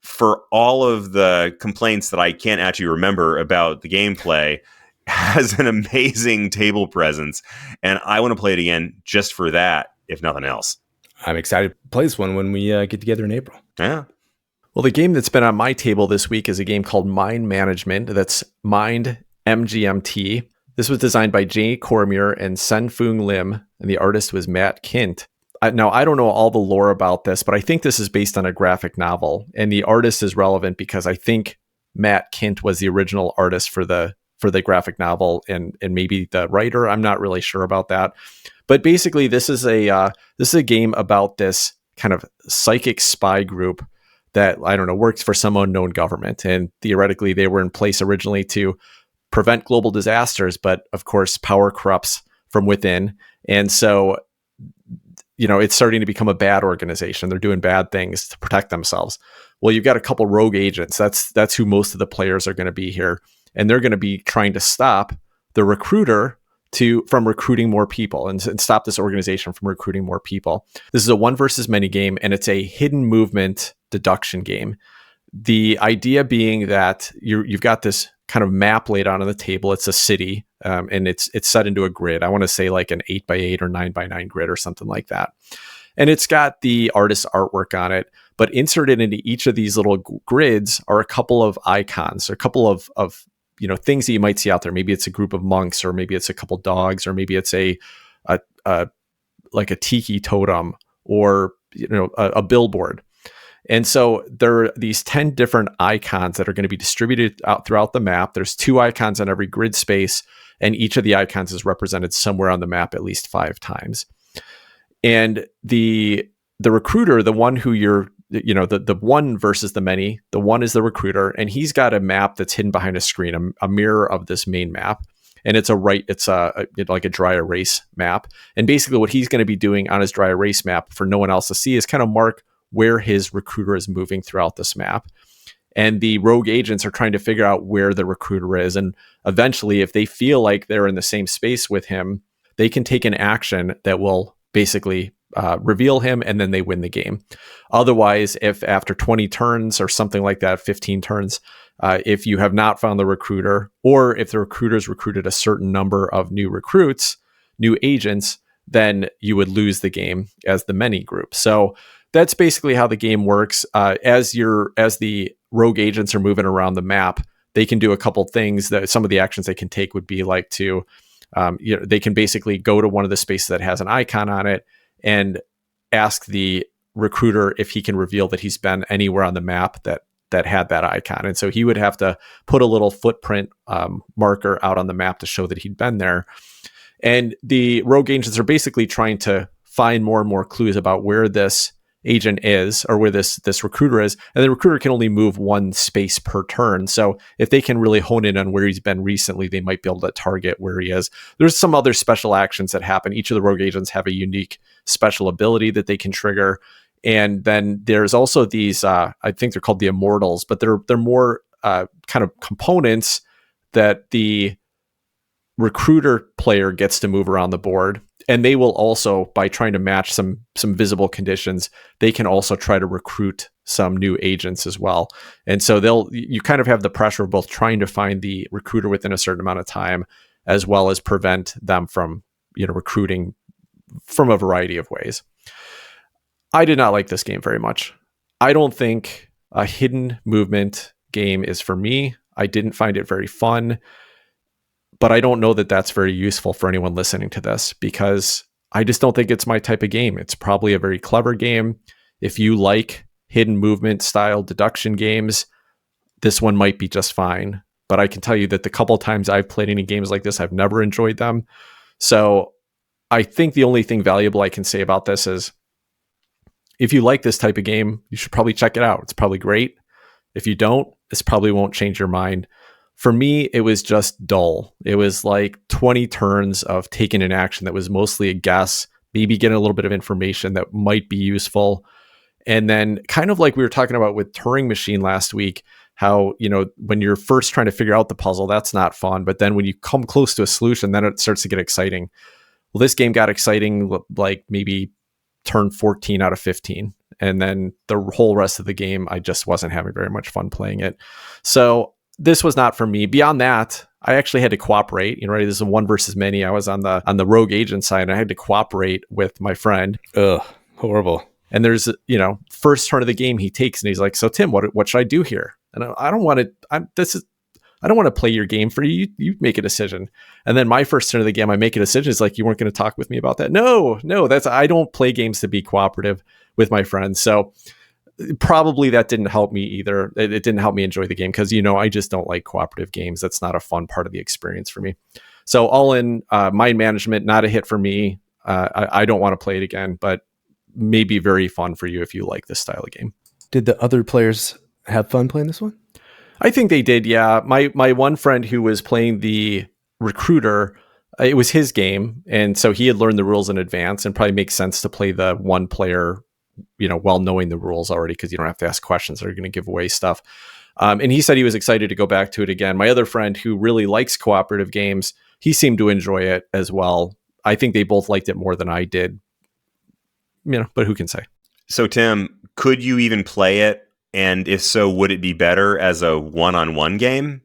for all of the complaints that I can't actually remember about the gameplay, has an amazing table presence. And I want to play it again just for that, if nothing else. I'm excited to play this one when we get together in April. Yeah. Well, the game that's been on my table this week is a game called Mind Management. That's Mind MGMT. This was designed by Jay Cormier and Sen-Foong Lim, and the artist was Matt Kint. Now, I don't know all the lore about this, but I think this is based on a graphic novel, and the artist is relevant because I think Matt Kint was the original artist for the graphic novel, and maybe the writer. I'm not really sure about that, but basically, this is a game about this kind of psychic spy group that, I don't know, works for some unknown government, and theoretically, they were in place originally to prevent global disasters, but of course, power corrupts from within, and so, you know, it's starting to become a bad organization. They're doing bad things to protect themselves. Well, you've got a couple rogue agents. That's who most of the players are going to be here. And they're going to be trying to stop the recruiter from recruiting more people and stop this organization from recruiting more people. This is a one versus many game, and it's a hidden movement deduction game. The idea being that you've got this kind of map laid out on the table. It's a city, and it's set into a grid. I want to say like an 8x8 or 9x9 grid or something like that. And it's got the artist's artwork on it, but inserted into each of these little grids are a couple of icons, or a couple of you know, things that you might see out there. Maybe it's a group of monks, or maybe it's a couple dogs, or maybe it's a like a tiki totem, or, you know, a billboard. And so there are these 10 different icons that are going to be distributed out throughout the map. There's 2 icons on every grid space, and each of the icons is represented somewhere on the map at least 5 times. And the recruiter, the one who you're, you know, the one versus the many, the one is the recruiter, and he's got a map that's hidden behind a screen, a mirror of this main map. And it's like a dry erase map. And basically what he's going to be doing on his dry erase map for no one else to see is kind of mark where his recruiter is moving throughout this map. And the rogue agents are trying to figure out where the recruiter is. And eventually, if they feel like they're in the same space with him, they can take an action that will basically reveal him, and then they win the game. Otherwise, if after 20 turns or something like that, 15 turns, if you have not found the recruiter, or if the recruiter's recruited a certain number of new recruits, new agents, then you would lose the game as the many group. So that's basically how the game works. As the rogue agents are moving around the map, they can do a couple things. That some of the actions they can take would be like to, they can basically go to one of the spaces that has an icon on it and ask the recruiter if he can reveal that he's been anywhere on the map that had that icon. And so he would have to put a little footprint marker out on the map to show that he'd been there. And the rogue agents are basically trying to find more and more clues about where this agent is, or where this recruiter is, and the recruiter can only move one space per turn. So if they can really hone in on where he's been recently, they might be able to target where he is. There's some other special actions that happen. Each of the rogue agents have a unique special ability that they can trigger. And then there's also these, I think they're called the Immortals, but they're more kind of components that the recruiter player gets to move around the board. And they will also, by trying to match some visible conditions, they can also try to recruit some new agents as well. And so you kind of have the pressure of both trying to find the recruiter within a certain amount of time, as well as prevent them from, you know, recruiting from a variety of ways. I did not like this game very much. I don't think a hidden movement game is for me. I didn't find it very fun. But I don't know that that's very useful for anyone listening to this, because I just don't think it's my type of game. It's probably a very clever game. If you like hidden movement style deduction games, this one might be just fine. But I can tell you that the couple times I've played any games like this, I've never enjoyed them. So I think the only thing valuable I can say about this is, if you like this type of game, you should probably check it out. It's probably great. If you don't, this probably won't change your mind. For me, it was just dull. It was like 20 turns of taking an action that was mostly a guess maybe getting a little bit of information that might be useful. And then kind of like we were talking about with Turing Machine last week, how, when you're first trying to figure out the puzzle, that's not fun. But then when you come close to a solution, then it starts to get exciting. Well, this game got exciting, like maybe turn 14 out of 15. And then the whole rest of the game, I just wasn't having very much fun playing it. So this was not for me. Beyond that, I actually had to cooperate. Right? This is a one versus many. I was on the rogue agent side, and I had to cooperate with my friend. Ugh, horrible. And there's, first turn of the game he takes, and he's like, "So Tim, what should I do here?" And I don't want to. I don't want to play your game for you. You make a decision. And then my first turn of the game, I make a decision. It's like, you weren't going to talk with me about that. No, I don't play games to be cooperative with my friends. So probably that didn't help me either. It didn't help me enjoy the game because, I just don't like cooperative games. That's not a fun part of the experience for me. So all in, mind management, not a hit for me. I don't want to play it again, but maybe very fun for you if you like this style of game. Did the other players have fun playing this one? I think they did, yeah. My one friend who was playing the recruiter, it was his game, and so he had learned the rules in advance, and probably makes sense to play the one player, while knowing the rules already, because you don't have to ask questions that are going to give away stuff. And he said he was excited to go back to it again. My other friend who really likes cooperative games, he seemed to enjoy it as well. I think they both liked it more than I did, but who can say? So Tim, could you even play it? And if so, would it be better as a one-on-one game?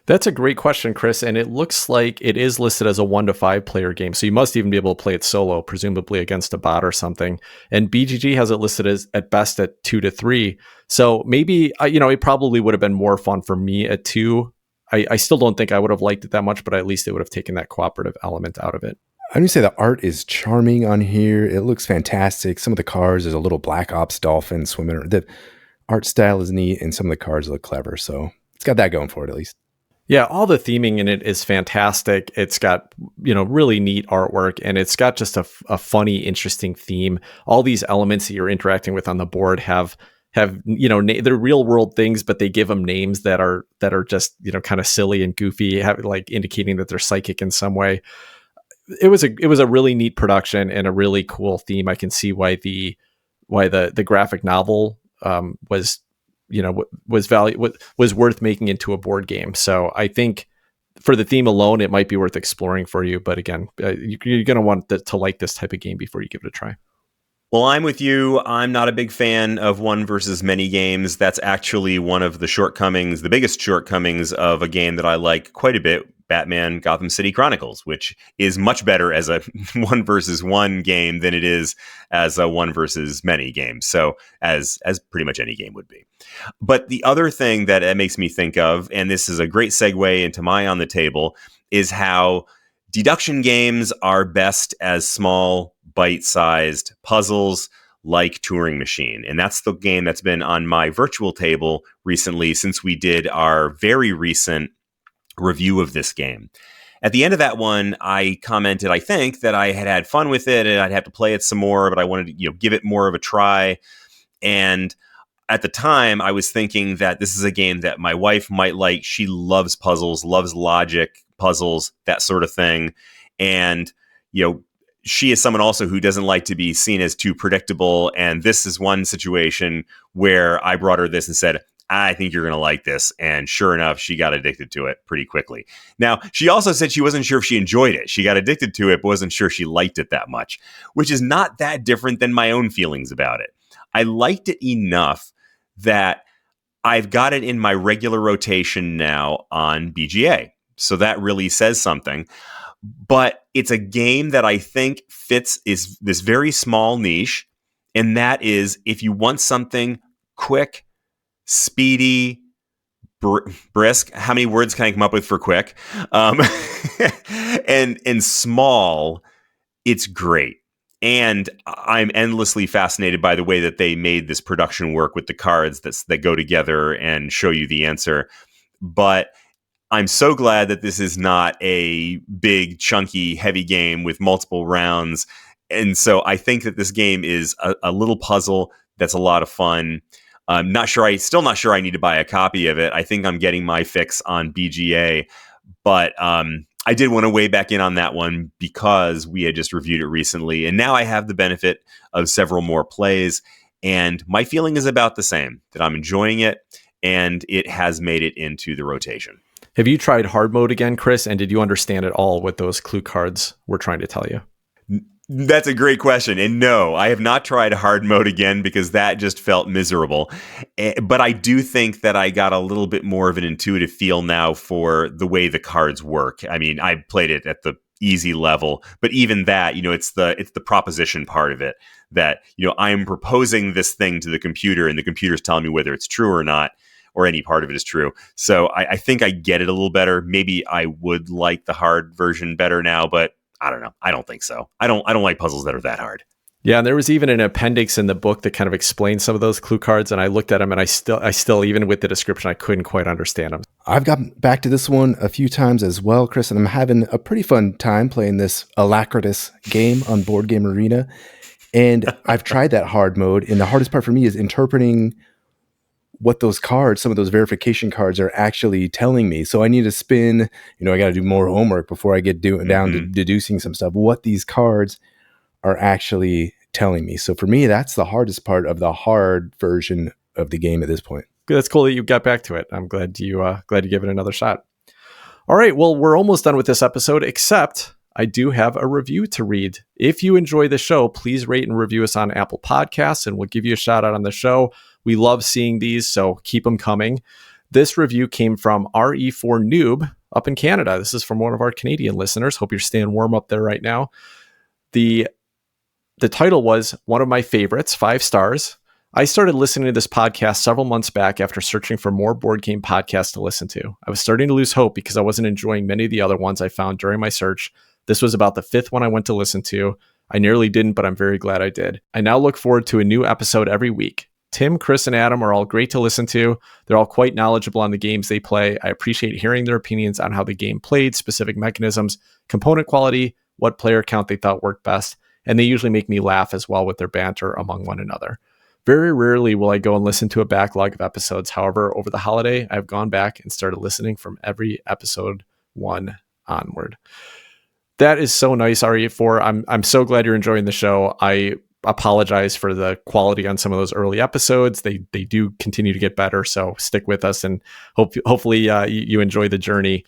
That's a great question, Chris. And it looks like it is listed as a 1 to 5 player game. So you must even be able to play it solo, presumably against a bot or something. And BGG has it listed as at best at 2 to 3. So maybe, it probably would have been more fun for me at 2. I still don't think I would have liked it that much, but at least it would have taken that cooperative element out of it. I'm going to say the art is charming on here. It looks fantastic. Some of the cards, there's a little Black Ops dolphin swimming around. The art style is neat, and some of the cards look clever. So it's got that going for it, at least. Yeah, all the theming in it is fantastic. It's got, really neat artwork, and it's got just a funny, interesting theme. All these elements that you're interacting with on the board have they're real world things, but they give them names that are just, kind of silly and goofy, like indicating that they're psychic in some way. It was a really neat production and a really cool theme. I can see why the graphic novel was worth making into a board game. So I think for the theme alone, it might be worth exploring for you. But again, you're going to want to like this type of game before you give it a try. Well, I'm with you. I'm not a big fan of one versus many games. That's actually one of the shortcomings, the biggest shortcomings of a game that I like quite a bit, Batman Gotham City Chronicles, which is much better as a one versus one game than it is as a one versus many game. So as pretty much any game would be. But the other thing that it makes me think of, and this is a great segue into my on the table, is how deduction games are best as small, bite-sized puzzles like Turing Machine. And that's the game that's been on my virtual table recently since we did our very recent review of this game. At the end of that one, I commented, I think, that I had fun with it and I'd have to play it some more, but I wanted to give it more of a try. And at the time, I was thinking that this is a game that my wife might like. She loves puzzles, loves logic puzzles, that sort of thing. And, she is someone also who doesn't like to be seen as too predictable. And this is one situation where I brought her this and said, I think you're going to like this. And sure enough, she got addicted to it pretty quickly. Now, she also said she wasn't sure if she enjoyed it. She got addicted to it, but wasn't sure she liked it that much, which is not that different than my own feelings about it. I liked it enough that I've got it in my regular rotation now on BGA. So that really says something. But it's a game that I think fits is this very small niche. And that is, if you want something quick, speedy, brisk, how many words can I come up with for quick? And small, it's great. And I'm endlessly fascinated by the way that they made this production work with the cards that go together and show you the answer. But I'm so glad that this is not a big, chunky, heavy game with multiple rounds. And so I think that this game is a little puzzle that's a lot of fun. Still not sure I need to buy a copy of it. I think I'm getting my fix on BGA. But I did want to weigh back in on that one because we had just reviewed it recently, and now I have the benefit of several more plays, and my feeling is about the same, that I'm enjoying it, and it has made it into the rotation. Have you tried hard mode again, Chris? And did you understand at all what those clue cards were trying to tell you? That's a great question. And no, I have not tried hard mode again because that just felt miserable. But I do think that I got a little bit more of an intuitive feel now for the way the cards work. I mean, I played it at the easy level, but even that, it's the proposition part of it that, I'm proposing this thing to the computer and the computer's telling me whether it's true or not, or any part of it is true. So I think I get it a little better. Maybe I would like the hard version better now, but I don't know. I don't think so. I don't like puzzles that are that hard. Yeah, and there was even an appendix in the book that kind of explained some of those clue cards, and I looked at them, and I still, even with the description, I couldn't quite understand them. I've gotten back to this one a few times as well, Chris, and I'm having a pretty fun time playing this Alacritous game on Board Game Arena. And I've tried that hard mode, and the hardest part for me is interpreting what those cards, some of those verification cards, are actually telling me. So I need to spin, I got to do more homework before I get down to deducing some stuff, what these cards are actually telling me. So for me, that's the hardest part of the hard version of the game at this point. That's cool that you got back to it. I'm glad you gave it another shot. All right, well, we're almost done with this episode, except I do have a review to read. If you enjoy the show, please rate and review us on Apple Podcasts, and we'll give you a shout out on the show. We love seeing these, so keep them coming. This review came from RE4 Noob up in Canada. This is from one of our Canadian listeners. Hope you're staying warm up there right now. The title was one of my favorites, 5 stars. I started listening to this podcast several months back after searching for more board game podcasts to listen to. I was starting to lose hope because I wasn't enjoying many of the other ones I found during my search. This was about the 5th one I went to listen to. I nearly didn't, but I'm very glad I did. I now look forward to a new episode every week. Tim, Chris, and Adam are all great to listen to. They're all quite knowledgeable on the games they play. I appreciate hearing their opinions on how the game played, specific mechanisms, component quality, what player count they thought worked best, and they usually make me laugh as well with their banter among one another. Very rarely will I go and listen to a backlog of episodes. However, over the holiday, I've gone back and started listening from every episode 1 onward. That is so nice, RE4. I'm so glad you're enjoying the show. I apologize for the quality on some of those early episodes. They do continue to get better, so stick with us, and hopefully you enjoy the journey.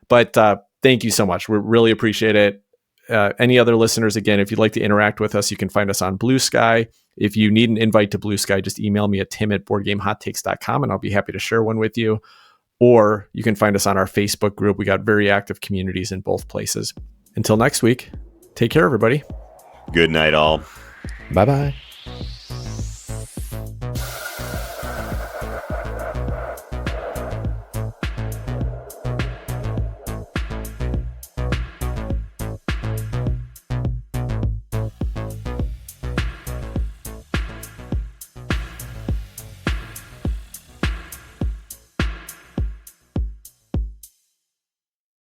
But thank you so much. We really appreciate it. Any other listeners, again, if you'd like to interact with us, you can find us on Blue Sky. If you need an invite to Blue Sky, just email me at tim@boardgamehottakes.com, and I'll be happy to share one with you. Or you can find us on our Facebook group. We got very active communities in both places. Until next week, take care, everybody. Good night, all. Bye-bye.